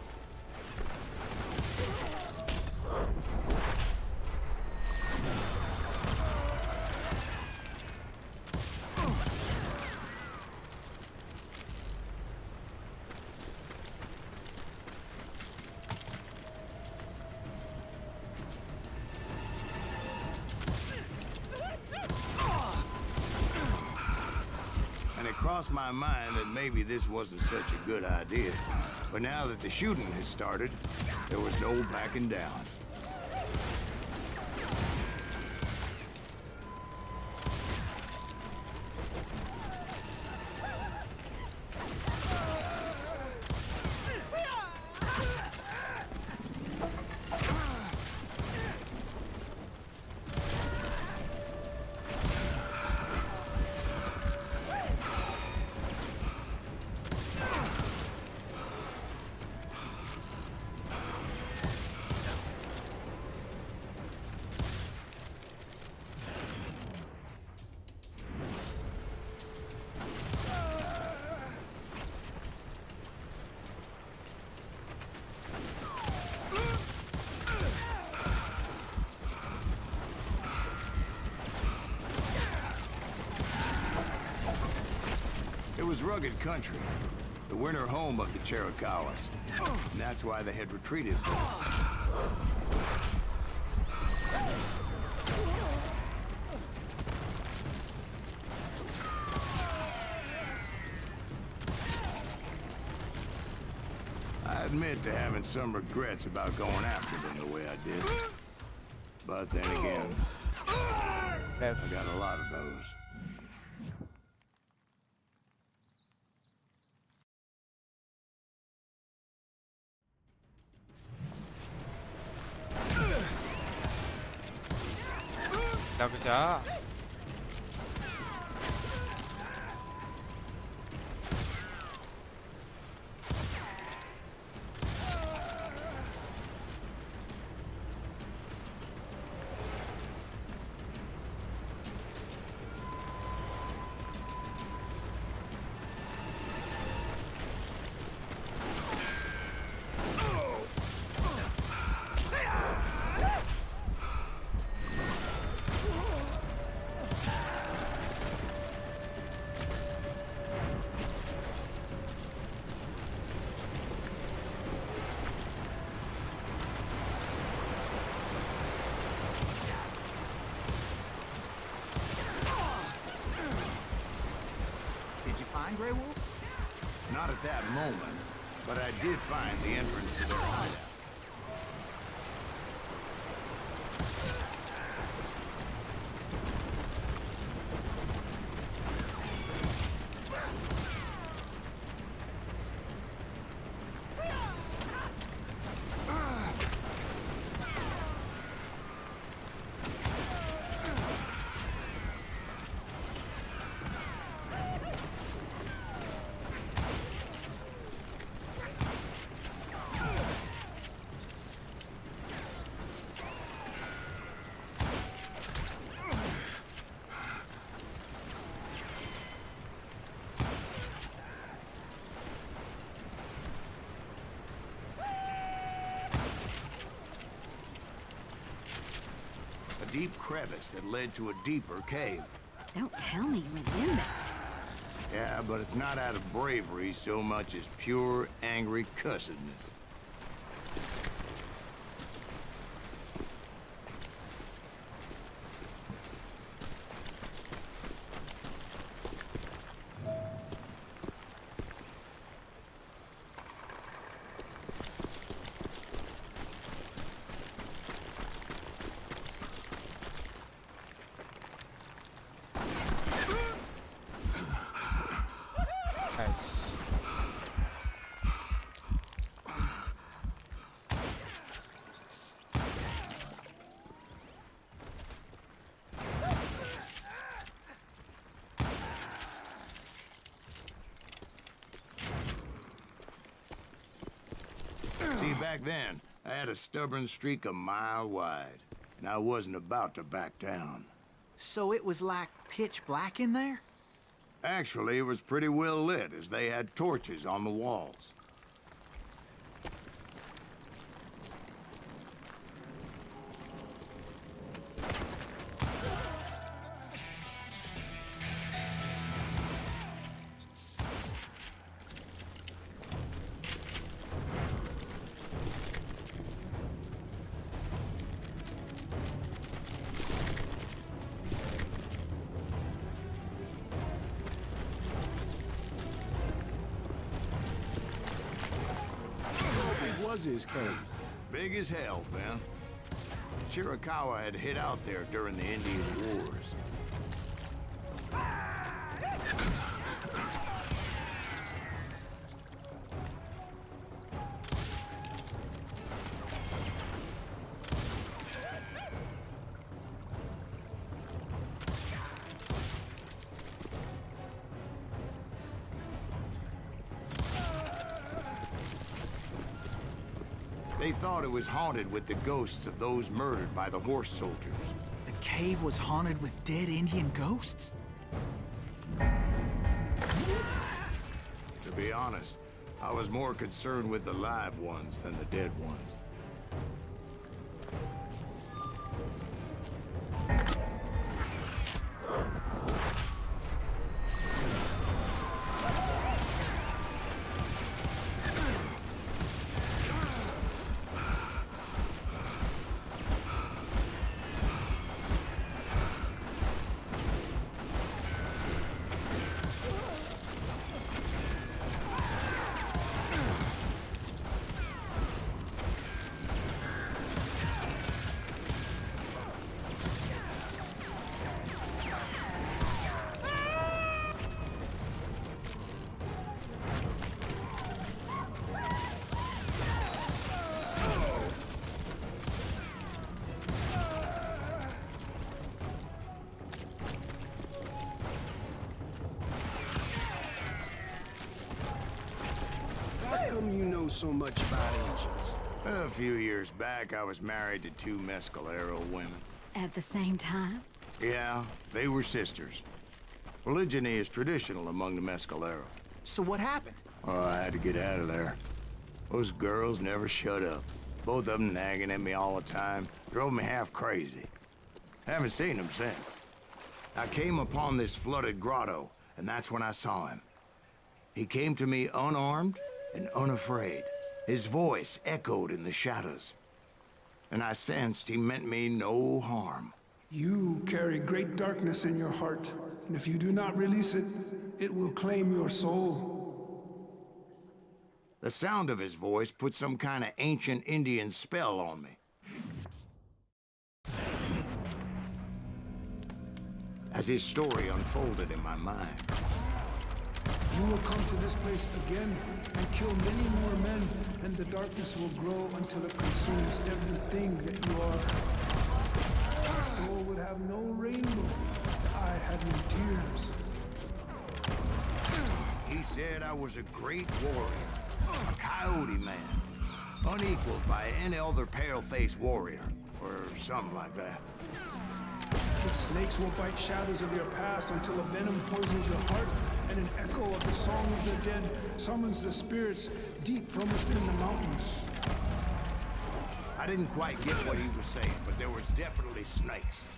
Crossed my mind that maybe this wasn't such a good idea. But now that the shooting had started, there was no backing down. It was rugged country, the winter home of the Chiricahuas, and that's why they had retreated. I admit to having some regrets about going after them the way I did. But then again, I got a lot of those. लग जा Grey Wolf? Not at that moment, but I did find the entrance to their hideout. deep crevice that led to a deeper cave. Don't tell me you went in there. Yeah, but it's not out of bravery so much as pure, angry cussedness. Nice. See, back then, I had a stubborn streak a mile wide, and I wasn't about to back down. So it was like pitch black in there? Actually, it was pretty well lit, as they had torches on the walls. Was his cave? Big as hell, Ben. Chiricahua had hid out there during the Indian Wars. They thought it was haunted with the ghosts of those murdered by the horse soldiers. The cave was haunted with dead Indian ghosts? To be honest, I was more concerned with the live ones than the dead ones. How come you know so much about angels? A few years back, I was married to two Mescalero women. At the same time? Yeah, they were sisters. Polygyny is traditional among the Mescalero. So what happened? Oh, I had to get out of there. Those girls never shut up. Both of them nagging at me all the time. Drove me half crazy. Haven't seen them since. I came upon this flooded grotto, and that's when I saw him. He came to me unarmed and unafraid. His voice echoed in the shadows. And I sensed he meant me no harm. You carry great darkness in your heart, and if you do not release it, it will claim your soul. The sound of his voice put some kind of ancient Indian spell on me. As his story unfolded in my mind, You will come to this place again and kill many more men, and the darkness will grow until it consumes everything that you are. My soul would have no rainbow if the eye had no tears. he said I was a great warrior, a coyote man, unequaled by any other pale-faced warrior, or something like that. The snakes will bite shadows of your past until a venom poisons your heart, and an echo of the song of the dead summons the spirits deep from within the mountains. I I didn't quite get what he was saying, but there was definitely snakes.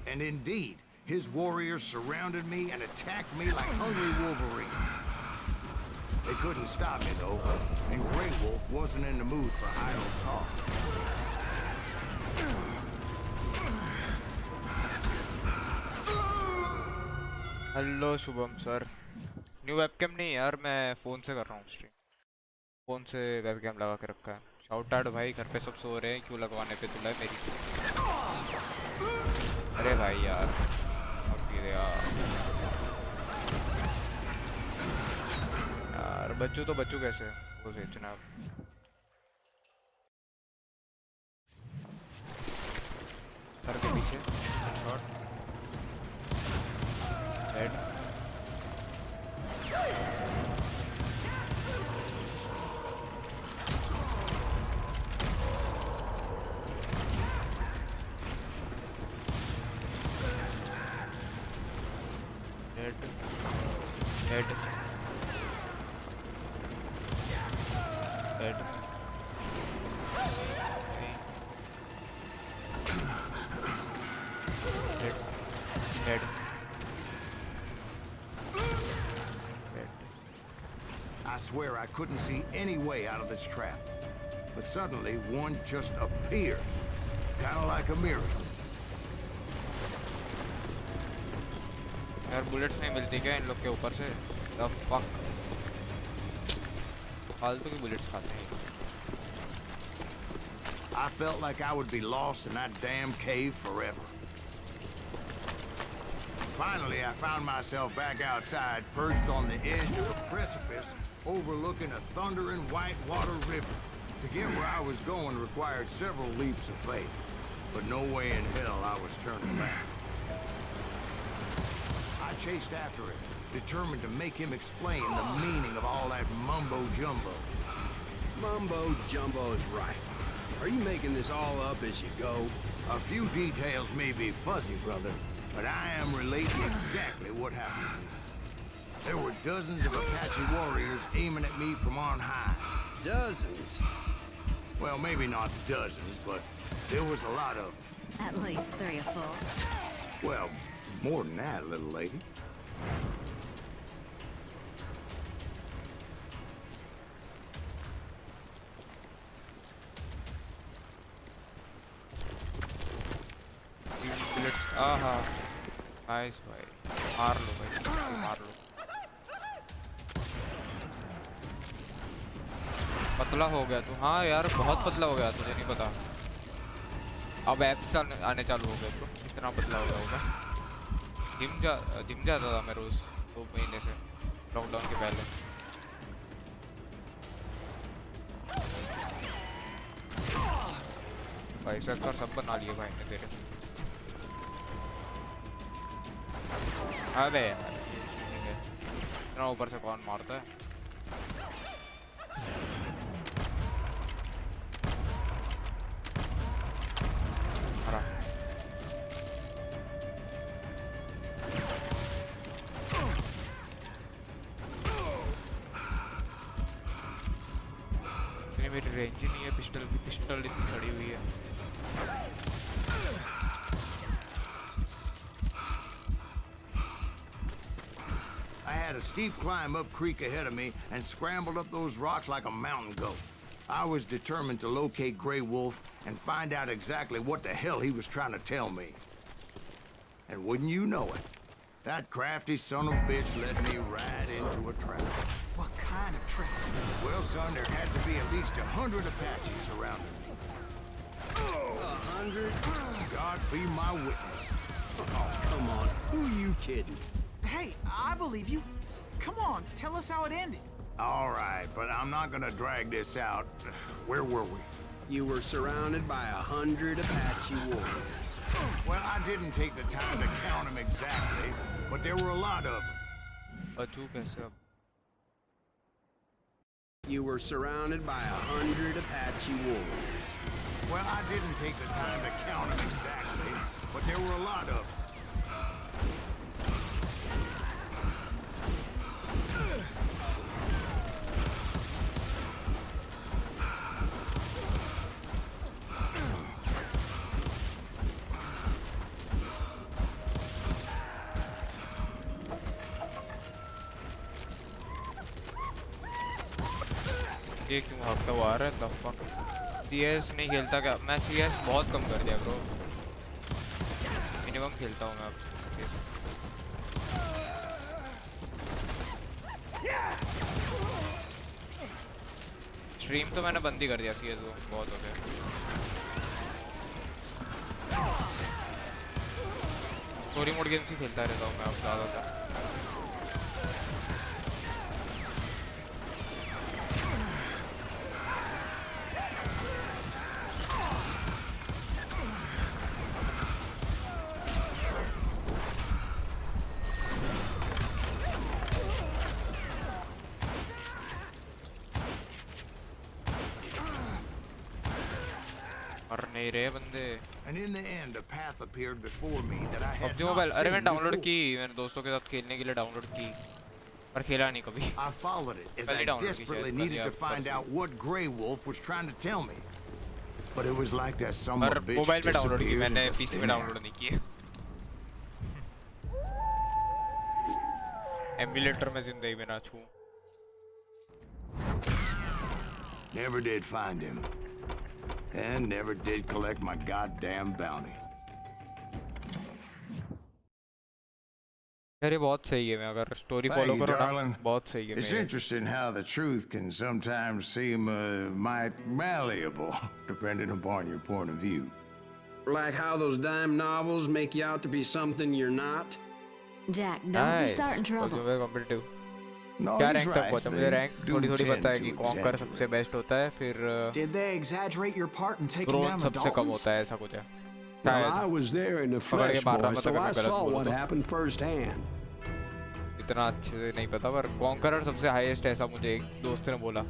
And indeed, his warriors surrounded me and attacked me like hungry wolverines. They couldn't stop me, though, and Grey Wolf wasn't in the mood for idle talk. Hello Shubham sir new webcam नहीं यार मैं phone से कर रहा हूँ stream phone से webcam लगा के रखा है शाउट आउट भाई घर पे सब सो रहे हैं क्यों लगवाने पे तुला है मेरी अरे भाई यार यार बच्चों तो बच्चों कैसे वो जनाब सर के पीछे shot head head head head I swear I couldn't see any way out of this trap. But suddenly, one just appeared. Kind of like a miracle. यार बुलेट्स नहीं मिलती क्या इन लोग के ऊपर से द फक फालतू की बुलेट्स खाते हैं I felt like I would be lost in that damn cave forever. Finally, I found myself back outside, perched on the edge of a precipice overlooking a thundering whitewater river. To get where I was going required several leaps of faith, but no way in hell I was turning back. I chased after it, determined to make him explain the meaning of all that mumbo-jumbo. Mumbo-jumbo is right. Are you making this all up as you go? A few details may be fuzzy, brother, but I am relating exactly what happened to me. There were dozens of Apache warriors aiming at me from on high. Dozens? Well, maybe not dozens, but there was a lot of them. At least 3 or 4. Well, more than that, little lady. आहा nice भाई मार लो भाई मार लो पतला हो गया तू हाँ यार बहुत पतला हो गया तुझे नहीं पता अब एप्स आने चालू हो गए तो इतना पतला हो गया होगा जिम जाता था मैं रोज 2 महीने से लॉकडाउन के पहले भाई सर सब बना लिए भाई ने तेरे अबे यार ठीक है इतना ऊपर से कौन मारता है हरा मेरी रेंज ही नहीं है पिस्टल इतनी सड़ी हुई है I had a steep climb up creek ahead of me and scrambled up those rocks like a mountain goat. I was determined to locate Grey Wolf and find out exactly what the hell he was trying to tell me. And wouldn't you know it, that crafty son of a bitch led me right into a trap. What kind of trap? Well, son, there had to be at least 100 Apaches surrounding me. 100? God be my witness. Oh, come on. Who are you kidding? Hey, I believe you. Come on, tell us how it ended. All right, but I'm not gonna drag this out. Where were we? You were surrounded by 100 Apache warriors. Well, I didn't take the time to count them exactly, but there were a lot of them. बचू कैसे अब You were surrounded by 100 Apache warriors. Well, I didn't take the time to count them exactly, but there were a lot of them. ये क्यों भागता हुआ आ रहा है? The fuck. CS नहीं खेलता क्या? मैं CS बहुत कम कर दिया ब्रो, मिनिमम खेलता हूँ मैं अब। स्ट्रीम तो मैंने बंद ही कर दिया, CS बहुत हो गया। स्टोरी मोड गेम्स ही खेलता रहता हूँ मैं अब ज़्यादातर। नहीं रे बंदे। And in the end, a path appeared before me that I अब had जो not मोबाइल, अरे मैं seen डाउनलोड before. की, मैंने दोस्तों के साथ खेलने के लिए डाउनलोड की, पर खेला नहीं कभी। I followed it as पहले I डाउनलोड की desperately शायद, needed to या find परसों। out what Grey Wolf was trying to tell me. But it was like that son पर of a bitch मोबाइल में डाउनलोड की, disappeared मैंने into PC में thin air. डाउनलोड नहीं की है। एमुलेटर में जिंदगी में ना छूं। Never did find him. And never did collect my goddamn bounty. अरे बहुत सही है, मैं अगर स्टोरी Thank फॉलो you, करो ना, darling. बहुत सही है। It's interesting how the truth can sometimes seem might malleable, depending upon your point of view. Like how those dime novels make you out to be something you're not? Jack, don't be starting trouble. Competitive. No, क्या he's rank तक right. पहुंचा? मुझे They rank do थोड़ी थोड़ी tend पता है to कि conquer सबसे exaggerate. बेस्ट होता है, फिर Did they exaggerate your part in taking drone down the सबसे कम Daltons? होता है, ऐसा कुछ है Well, I शायद। was there in the पकड़ के flesh, मार रहा boy, मतलब so मैं I गलत saw बोल what रहा हूँ। happened firsthand. इतना अच्छे से नहीं पता, पर कॉन्करर सबसे हाईएस्ट ऐसा मुझे एक दोस्त ने बोला।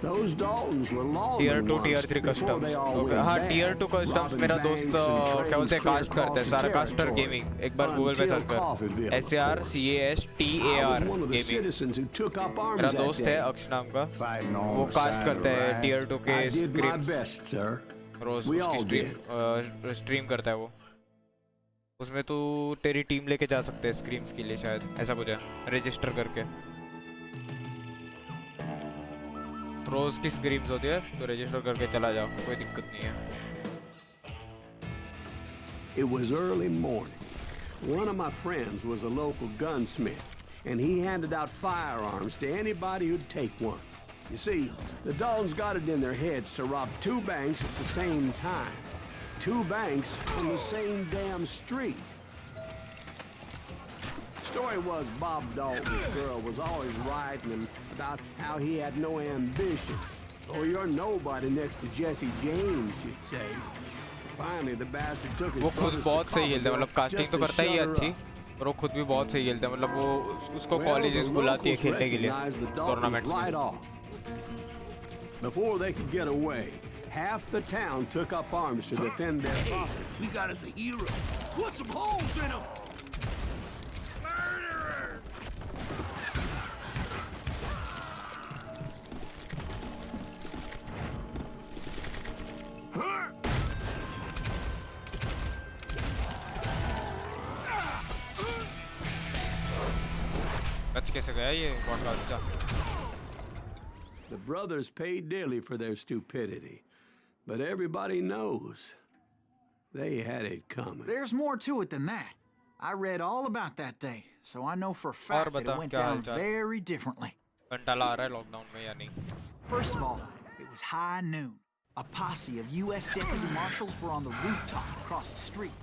Those Daltons were long Tier 2 Tier 3 before customs. they all okay, went हाँ bad, Tier 2 कस्टम्स robbing मेरा दोस्त banks and क्या बोलते हैं, trains कास्ट clear करते हैं, across सारा the कास्टर territory. गेमिंग। एक बार गूगल पे Until सर्च कर, Coffeeville, of SAR course. CASTAR I was one of the gaming. citizens who took up arms मेरा that दोस्त है day. अक्ष नाम का, Fighting on वो the कास्ट side of करता है right. Tier 2 के I did my scripts best, sir. रोज। We उसकी all did. स्ट्रीम करता है वो, उसमें तू तेरी टीम लेके जा सकते हैं स्क्रीम्स के लिए, शायद ऐसा कुछ है, रजिस्टर करके। रोज की स्क्रीम्स होती है, तो रजिस्टर करके चला जाओ, कोई दिक्कत नहीं है। It was early morning. One of my friends was a local gunsmith, and he handed out firearms to anybody who'd take one. You see, the Daltons got it in their heads to rob two banks at the same time. Two banks on the same damn street. Story was Bob Dalton's girl was always writing him about how he had no ambition. Oh, you're nobody next to Jesse James, she'd say. Finally, the bastard took his वो खुद brothers to बहुत सही खेलता है, मतलब Coffeeville casting just तो to करता ही है shut her अच्छी, up. और वो खुद भी बहुत सही खेलता है, मतलब वो उसको Well, कॉलेजेस the बुलाती है locals खेलने के लिए recognized the Daltons tournaments right में। off. Before they could get away, half the town took up arms to defend their property. We got us a hero. Put some holes in him! Murderer! बच कैसे गया ये बच्चा? The brothers paid dearly for their stupidity, but everybody knows they had it coming. There's more to it than that. I read all about that day, so I know for a fact that बता, it went क्या down हालचाल? very differently. घंटाला आ रहा है lockdown में या नहीं? First of all, it was high noon. A posse of U.S. deputy marshals were on the rooftop across the street.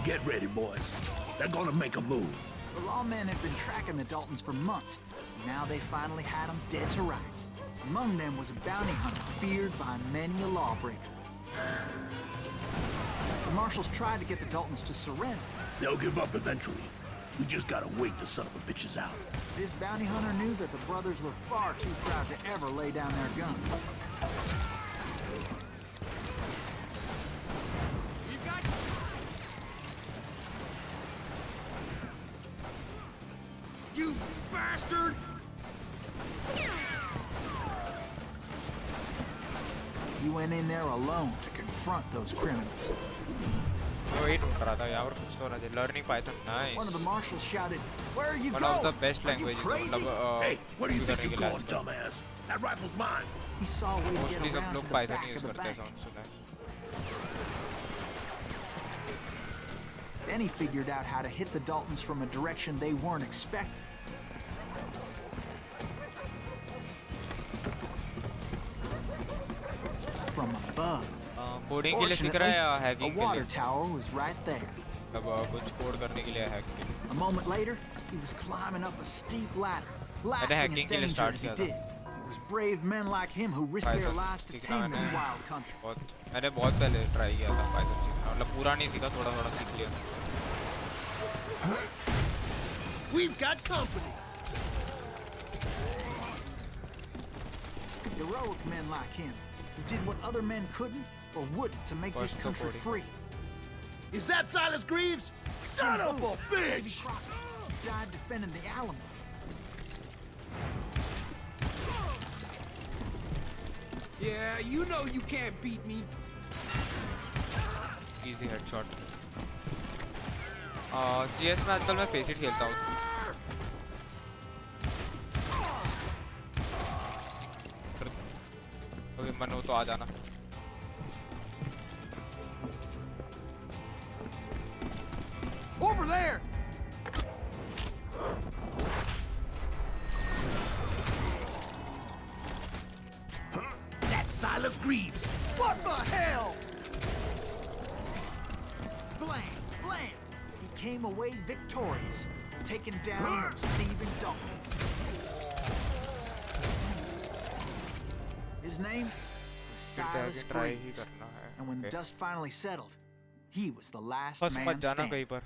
Get ready, boys. They're gonna make a move. The lawmen had been tracking the Daltons for months. Now they finally had them dead to rights. Among them was a bounty hunter feared by many a lawbreaker. The marshals tried to get the Daltons to surrender. They'll give up eventually. We just gotta wait the son of a bitches out. This bounty hunter knew that the brothers were far too proud to ever lay down their guns. You bastard! You went in there alone to confront those criminals. मैं वही ढूंढ रहा था यहाँ पर कुछ तो ना चाहिए learning Python One of the nice marshals shouted, "Where are you one of the going? best Are you languages crazy?" मतलब Hey, where do you think करने you're के लिए going, dumbass? That rifle's mine. He saw a way to mostly get सब around लोग to the Python back use of the करते हैं bank. Sound सुना है Then he figured out how to hit the Daltons from a direction they weren't expecting. From above. Coding के लिए सीख रहा है या Fortunately, a हैकिंग के water लिए tower was right there. अब कुछ कोड करने के लिए हैक के लिए A moment later, he was climbing up a steep ladder, laughing hacking in के लिए danger start as he किया था। did. It was brave men like him who risked their Python lives to सीखना tame this मैंने wild country. मैंने बहुत पहले try किया था पाइथन सीखना मतलब पूरा नहीं सीखा थोड़ा थोड़ा सीख लिया We've got company. Heroic men like him who did what other men couldn't or wouldn't to make this First country coding. free. Is that Silas Greaves? Son of a bitch! Crockett died defending the Alamo. Yeah, you know you can't beat me. Easy headshot CS में आजकल मैं face it खेलता हूँ कभी मन हो तो आ जाना Over there! That's Silas Greaves. What the hell? Blam! Blam! He came away victorious, taking down those thieving Daltons. His name was फिर पे आगे Silas ट्राई ही Greaves. करना है And when the Okay. dust finally settled, he was the last फंस man मत जाना standing. कहीं पर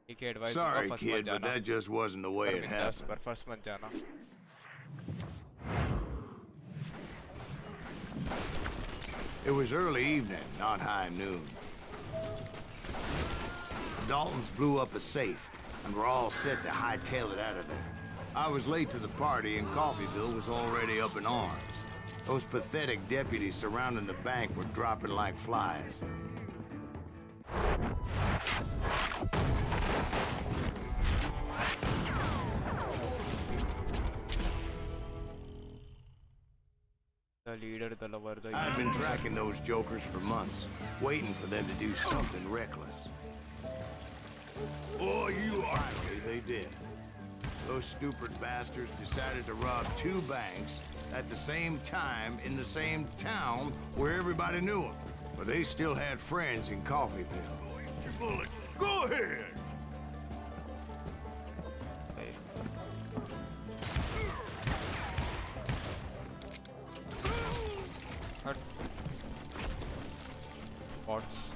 एक एडवाइस Sorry, फंस kid, मत but जाना that just wasn't the way it permit 10 happened. पर फंस मत जाना It was early evening, not high noon. The Daltons blew up a safe, and were all set to hightail it out of there. I was late to the party, and Coffeeville was already up in arms. Those pathetic deputies surrounding the bank were dropping like flies. the leader the lover the I'd been tracking those jokers for months, waiting for them to do something reckless. Oh, you are! Finally, they did. Those stupid bastards decided to rob 2 banks at the same time in the same town where everybody knew them. But they still had friends in Coffeeville. Eat your bullets. Go ahead! bots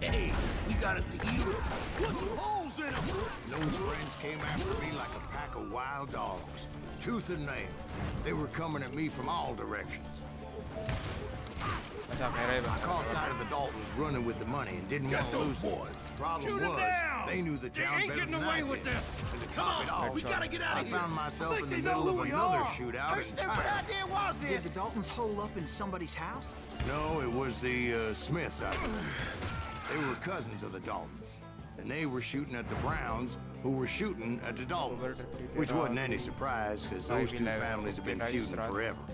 Hey, we got us a hero. Put some holes in them! Those friends came after me like a pack of wild dogs, tooth and nail. They were coming at me from all directions. अच्छा मेरा ही I बंदा caught sight of the Daltons running with the money and didn't want to those lose them. boys. Problem Shoot 'em was, down. they knew the town ain't better getting than away I with did. this. And to top it off, We gotta get out I of here. found myself in the they know middle who of we another are. shootout Her in stupid Tyler. idea was Did this. the Daltons hole up in somebody's house? No, it was the Smiths, I believe. They were cousins of the Daltons. And they were shooting at the Browns, who were shooting at the Daltons. Which wasn't any surprise, because those 2 families have been feuding forever.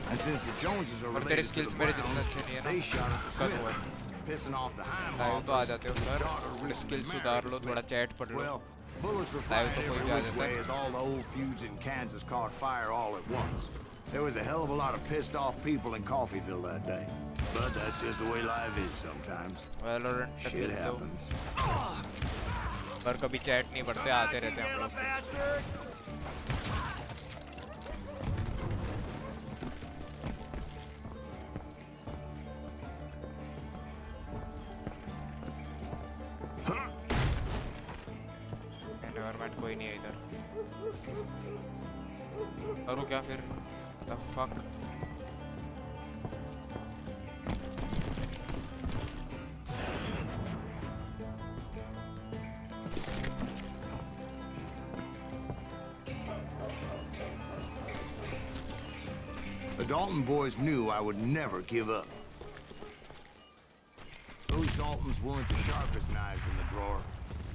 And since the Joneses are और तेरे related to skills the मेरे जितने Browns, अच्छे नहीं है ना they shot at the कर हुआ Smiths, pissing off the live तो आ Heimhoffers, जाते हो whose सर daughter थोड़े recently स्किल married सुधार the लो थोड़ा Smiths. चैट पढ़ लो Well, bullets were Live flying तो कोई every भी आ which जाता way है as all the old feuds in Kansas caught fire all at once. There was a hell of a lot of pissed off people in Coffeeville that day. But that's just the way life is sometimes. Valorant तक Shit खेलते हो happens. पर कभी chat नहीं पढ़ते आते रहते हैं हम लोग Bastard! एनवायरनमेंट कोई नहीं है इधर करूँ क्या फिर the fuck The Dalton boys knew I would never give up. Those Daltons weren't the sharpest knives in the drawer,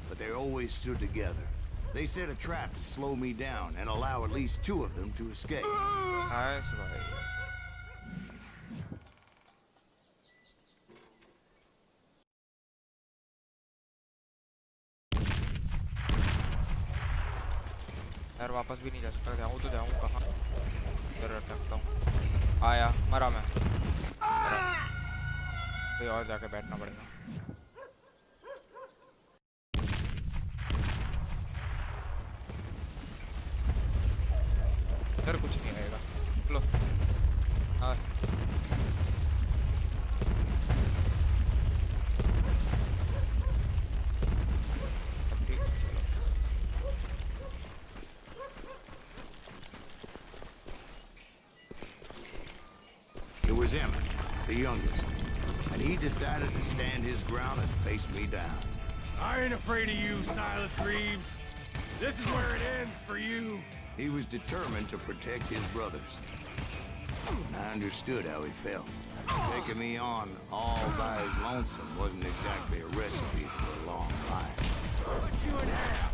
but they always stood together. They set a trap to slow me down and allow at least 2 of them to escape. Nice, bhai. यार वापस भी नहीं जा सकता जाऊँ तो जाऊँ कहाँ इधर अटकता हूँ आया मरा मैं कहीं और जाके बैठना पड़ेगा इधर कुछ नहीं आएगा लो हाँ It was Emmett, the youngest, and he decided to stand his ground and face me down. I ain't afraid of you, Silas Greaves. This is where it ends for you. He was determined to protect his brothers. I understood how he felt. Taking me on all by his lonesome wasn't exactly a recipe for a long life. Cut you in half.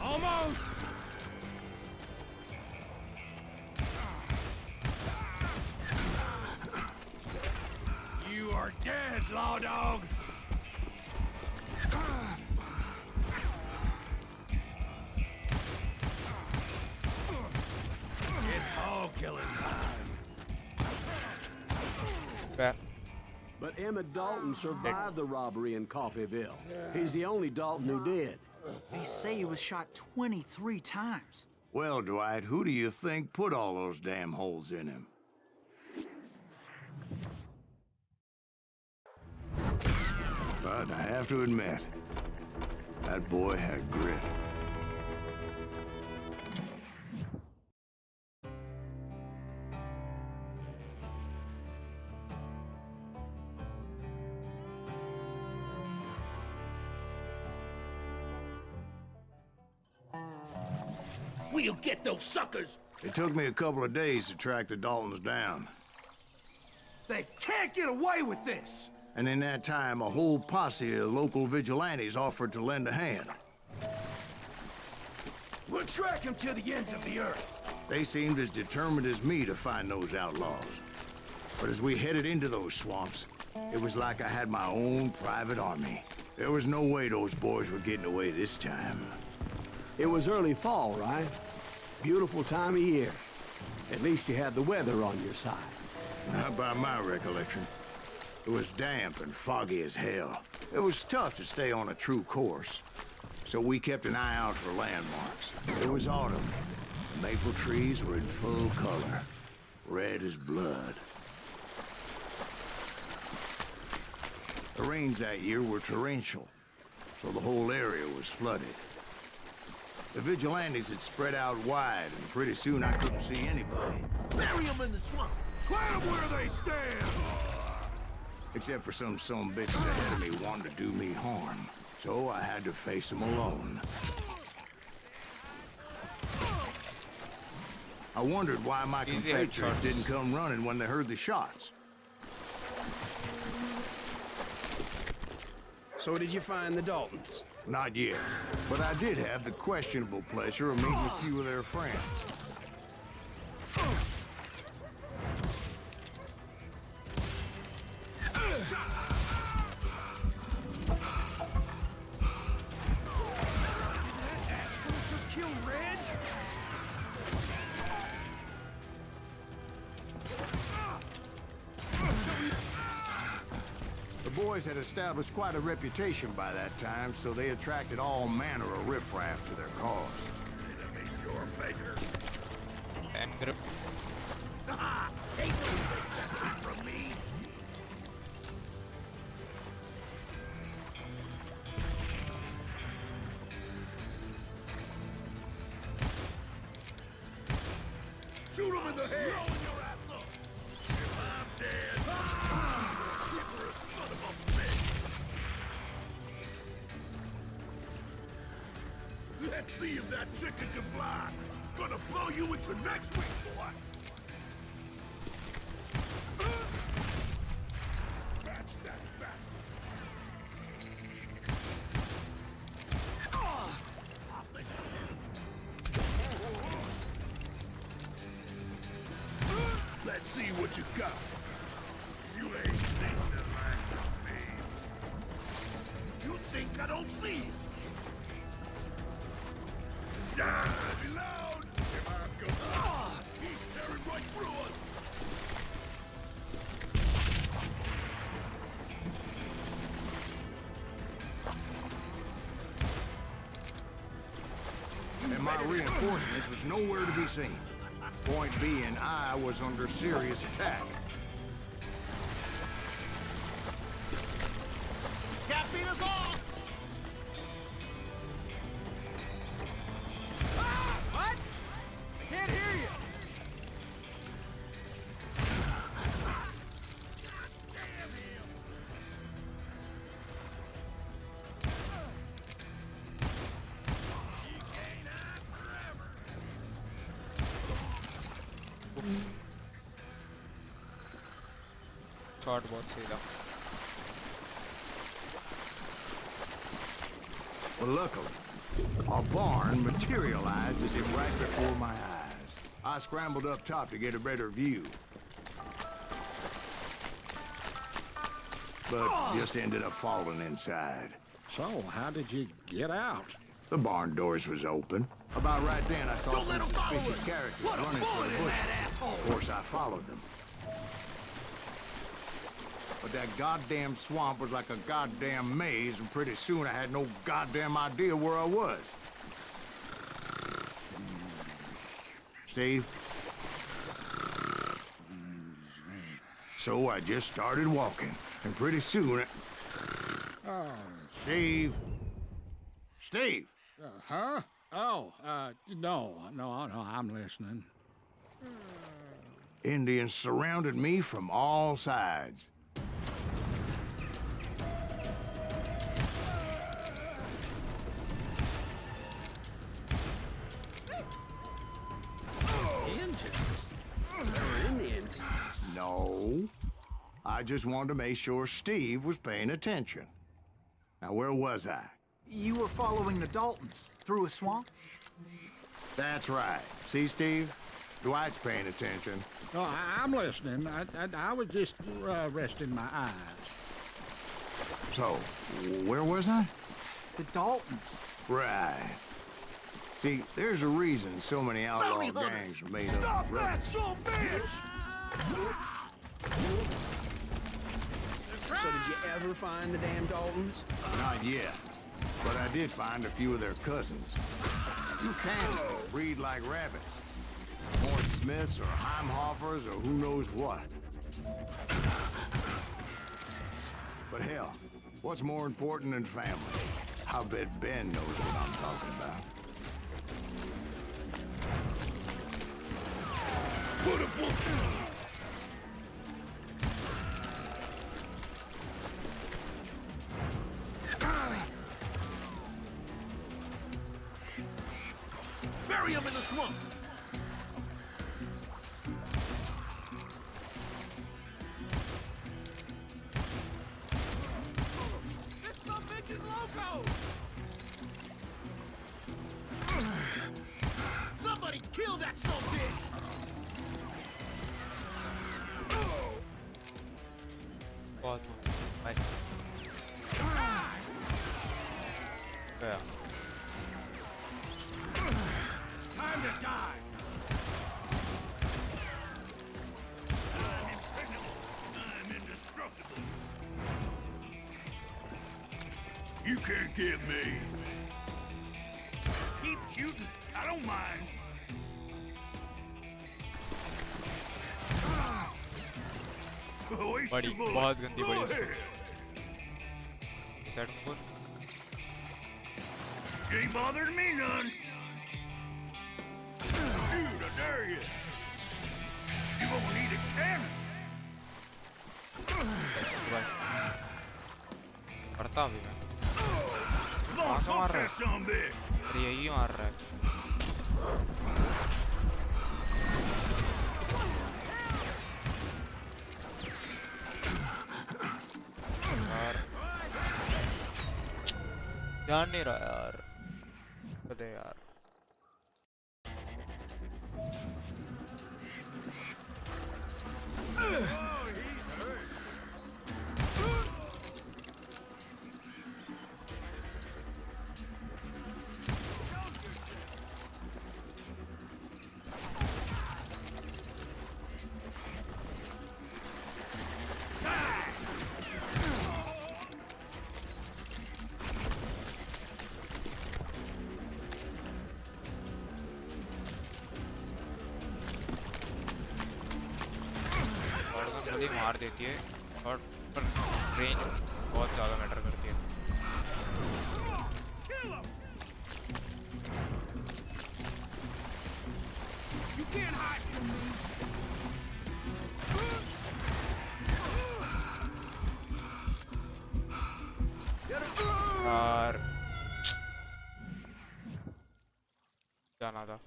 Almost. You are dead, law dog. It's hog killing time. Bet. But Emmett Dalton survived the robbery in Coffeyville. He's the only Dalton who did. They say he was shot 23 times. Well, Dwight, who do you think put all those damn holes in him? But I have to admit, that boy had grit. We'll get those suckers! It took me a couple of days to track the Daltons down. They can't get away with this! And in that time, a whole posse of local vigilantes offered to lend a hand. We'll track him to the ends of the earth. They seemed as determined as me to find those outlaws. But as we headed into those swamps, it was like I had my own private army. There was no way those boys were getting away this time. It was early fall, right? Beautiful time of year. At least you had the weather on your side. Not by my recollection. It was damp and foggy as hell. It was tough to stay on a true course. So we kept an eye out for landmarks. It was autumn. The maple trees were in full color. Red as blood. The rains that year were torrential, so the whole area was flooded. The vigilantes had spread out wide, and pretty soon I couldn't see anybody. Bury them in the swamp. Plant them where they stand. Except for some bitches ahead of me wanting to do me harm. So I had to face them alone. I wondered why my compatriots didn't come running when they heard the shots. So did you find the Daltons? Not yet, but I did have the questionable pleasure of meeting a few of their friends. Just kill Red? The boys had established quite a reputation by that time, so they attracted all manner of riffraff to their cause. And grip. Ain't no thing from me. Shoot him in the head! If I'm dead, you're a son of a bitch! Let's see if that chicken can fly. Gonna blow you into next week, boy. Match that bastard. Let's see what you got. You ain't seen the likes of me. You think I don't see it? Die, be loud! If I'm going, he's tearing right through us. And my reinforcements was nowhere to be seen. Point being, I was under serious attack. Can't beat us all! Ah! What? I can't hear you! Shot बहुत सही था. Well, luckily, our barn materialized as if right before my eyes. I scrambled up top to get a better view. But just ended up falling inside. So, how did you get out? The barn doors was open. About right then, I saw some suspicious characters running for the bushes. Of course, I followed them. But that goddamn swamp was like a goddamn maze, and pretty soon I had no goddamn idea where I was. Steve? So I just started walking, and pretty soon... Steve? Steve! Huh? Oh, no, I'm listening. Indians surrounded me from all sides. Indians? No. I just wanted to make sure Steve was paying attention. Now, where was I? You were following the Daltons through a swamp? That's right. See, Steve? Dwight's paying attention. No, I'm listening. I was just resting my eyes. So, where was I? The Daltons. Right. See, there's a reason so many outlaw gangs are made up. Stop that, son bitch! So did you ever find the damn Daltons? Not yet. But I did find a few of their cousins. You can't breed like rabbits. More Smiths or Heimhoffers or who knows what. But hell, what's more important than family? I bet Ben knows what I'm talking about. Put a book. Bury him in the swamp. This son of a bitch is loco! Somebody kill that son of a bitch! बहुत भाई गया. Time to die. I'm impregnable. I'm indestructible. You can't get me. Keep shooting. I don't mind. बड़ी बहुत गंदी बड़ी set बोल. Ain't bothered me none. Shoot, I dare you. You gonna need a cannon. करता हूँ मैं. Come on, pump that some big. अरे यही मार रहा है यार ध्यान नहीं रहा यार अरे यार मार देती है और पर रेंज बहुत ज़्यादा मैटर करती है यार जाना था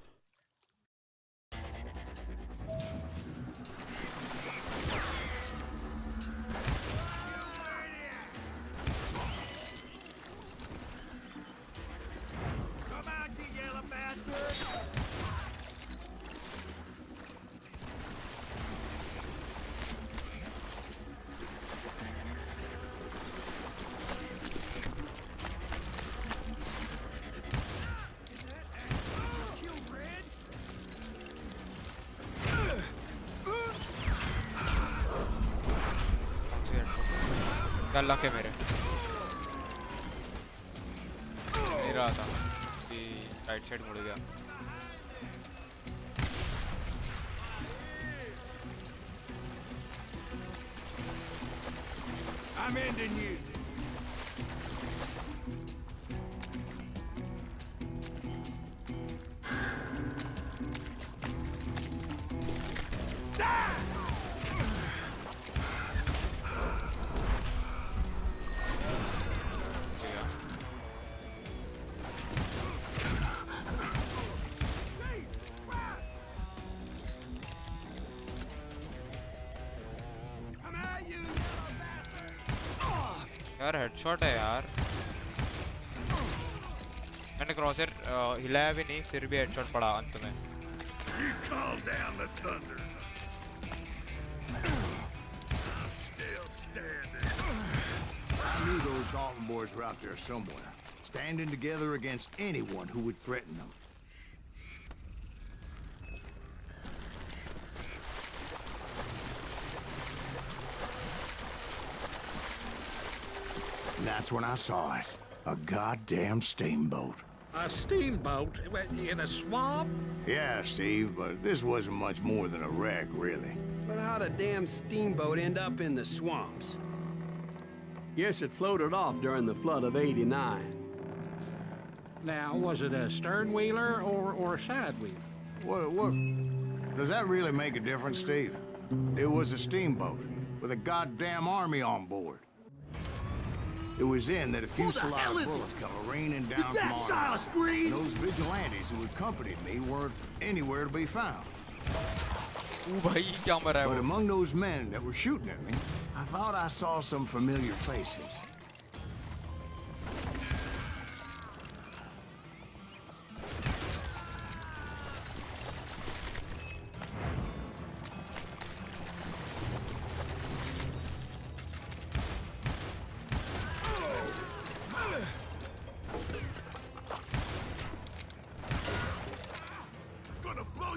लक है मेरे नहीं रहा था कि राइट साइड मुड़ गया I'm ending you. यार हेडशॉट है यार मैंने क्रॉसर हिलाया भी नहीं फिर भी हेडशॉट पड़ा अंत में You call down the thunder. I'm still standing. I knew those Dalton boys were out there somewhere, standing together against anyone who would threaten them. That's when I saw it. A goddamn steamboat. A steamboat in a swamp? Yeah, Steve, but this wasn't much more than a wreck, really. But how'd a damn steamboat end up in the swamps? Guess it floated off during the flood of '89. Now, was it a stern-wheeler or a side-wheeler? What? Does that really make a difference, Steve? It was a steamboat with a goddamn army on board. It was then that a fusillade of bullets come raining down from our Silas Greaves? and those vigilantes who accompanied me weren't anywhere to be found. But among those men that were shooting at me, I thought I saw some familiar faces.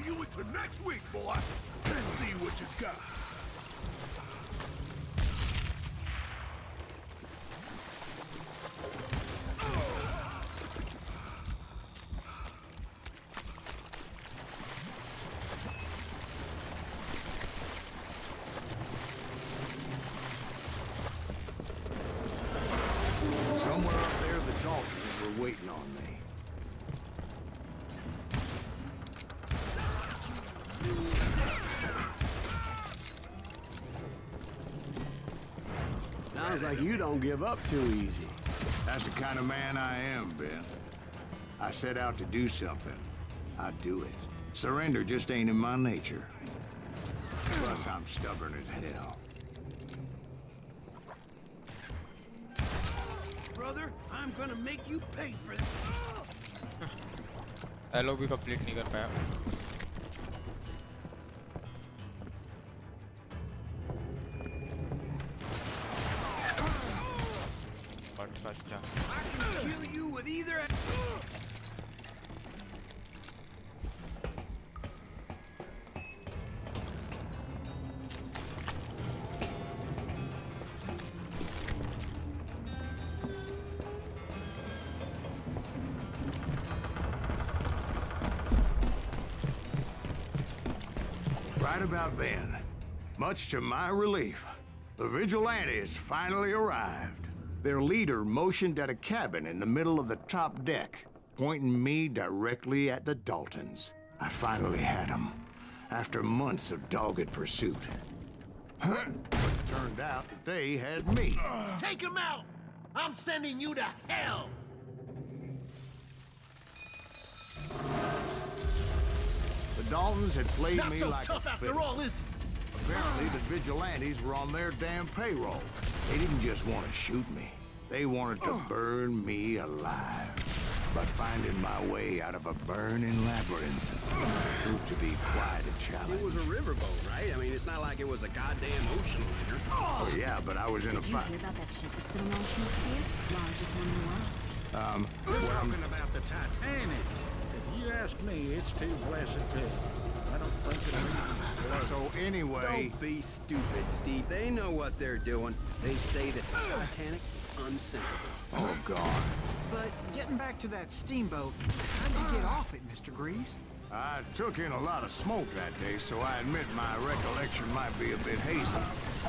You into next week, boy. Let's see what you got. Somewhere up there, the Daltons were waiting on me. Sounds like you don't give up too easy. That's the kind of man I am, Ben. I set out to do something. I do it. Surrender just ain't in my nature. Plus, I'm stubborn as hell. Brother, I'm gonna make you pay for this. Dialogue भी complete नहीं कर पाया. I can kill you with either. Right about then, much to my relief, the vigilantes finally arrived. Their leader motioned at a cabin in the middle of the top deck, pointing me directly at the Daltons. I finally had them, after months of dogged pursuit. But it turned out that they had me. Take him out! I'm sending you to hell! The Daltons had played Not me so like tough a after fiddle. all, is he? Apparently, the vigilantes were on their damn payroll. They didn't just want to shoot me. They wanted to burn me alive. But finding my way out of a burning labyrinth proved to be quite a challenge. It was a riverboat, right? I mean, it's not like it was a goddamn ocean liner. Oh, yeah, but I was in a Did you fight. hear about that ship that's gonna launch next year? Largest one in the world. We're talking about the Titanic. If you ask me, it's too blessed big. I don't think it'll be. So anyway, Don't be stupid, Steve. They know what they're doing. They say that the Titanic is unsinkable. oh, God. But getting back to that steamboat, how'd you get off it, Mr. Greaves? I took in a lot of smoke that day, so I admit my recollection might be a bit hazy.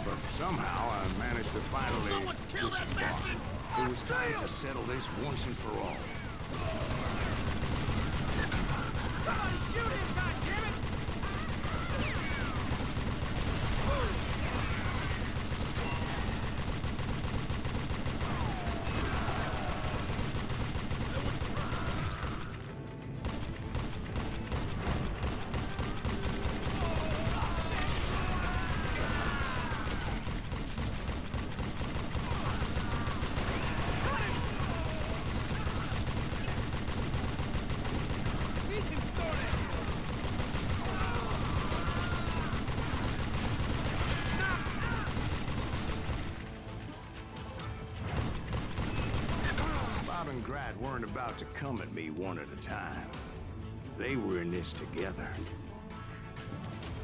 But somehow I managed to finally disembark. It was time to settle this once and for all. Somebody shoot him, goddammit! Weren't about to come at me one at a time. They were in this together.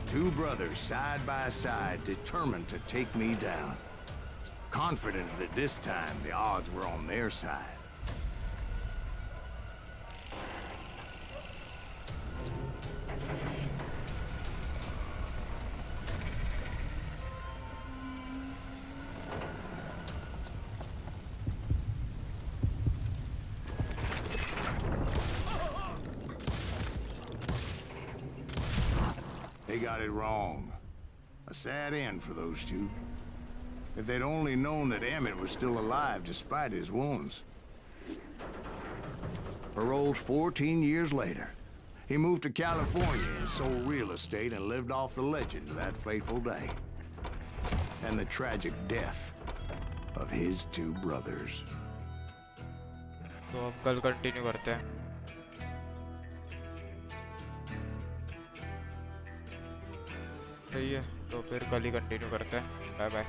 Two brothers side by side, determined to take me down. Confident that this time the odds were on their side. They got it wrong. A sad end for those two. If they'd only known that Emmett was still alive despite his wounds. Paroled 14 years later, he moved to California and sold real estate and lived off the legend of that fateful day. And the tragic death of his two brothers. तो अब कल continue करते हैं. सही है, तो फिर कल ही कंटिन्यू करते हैं. Bye bye.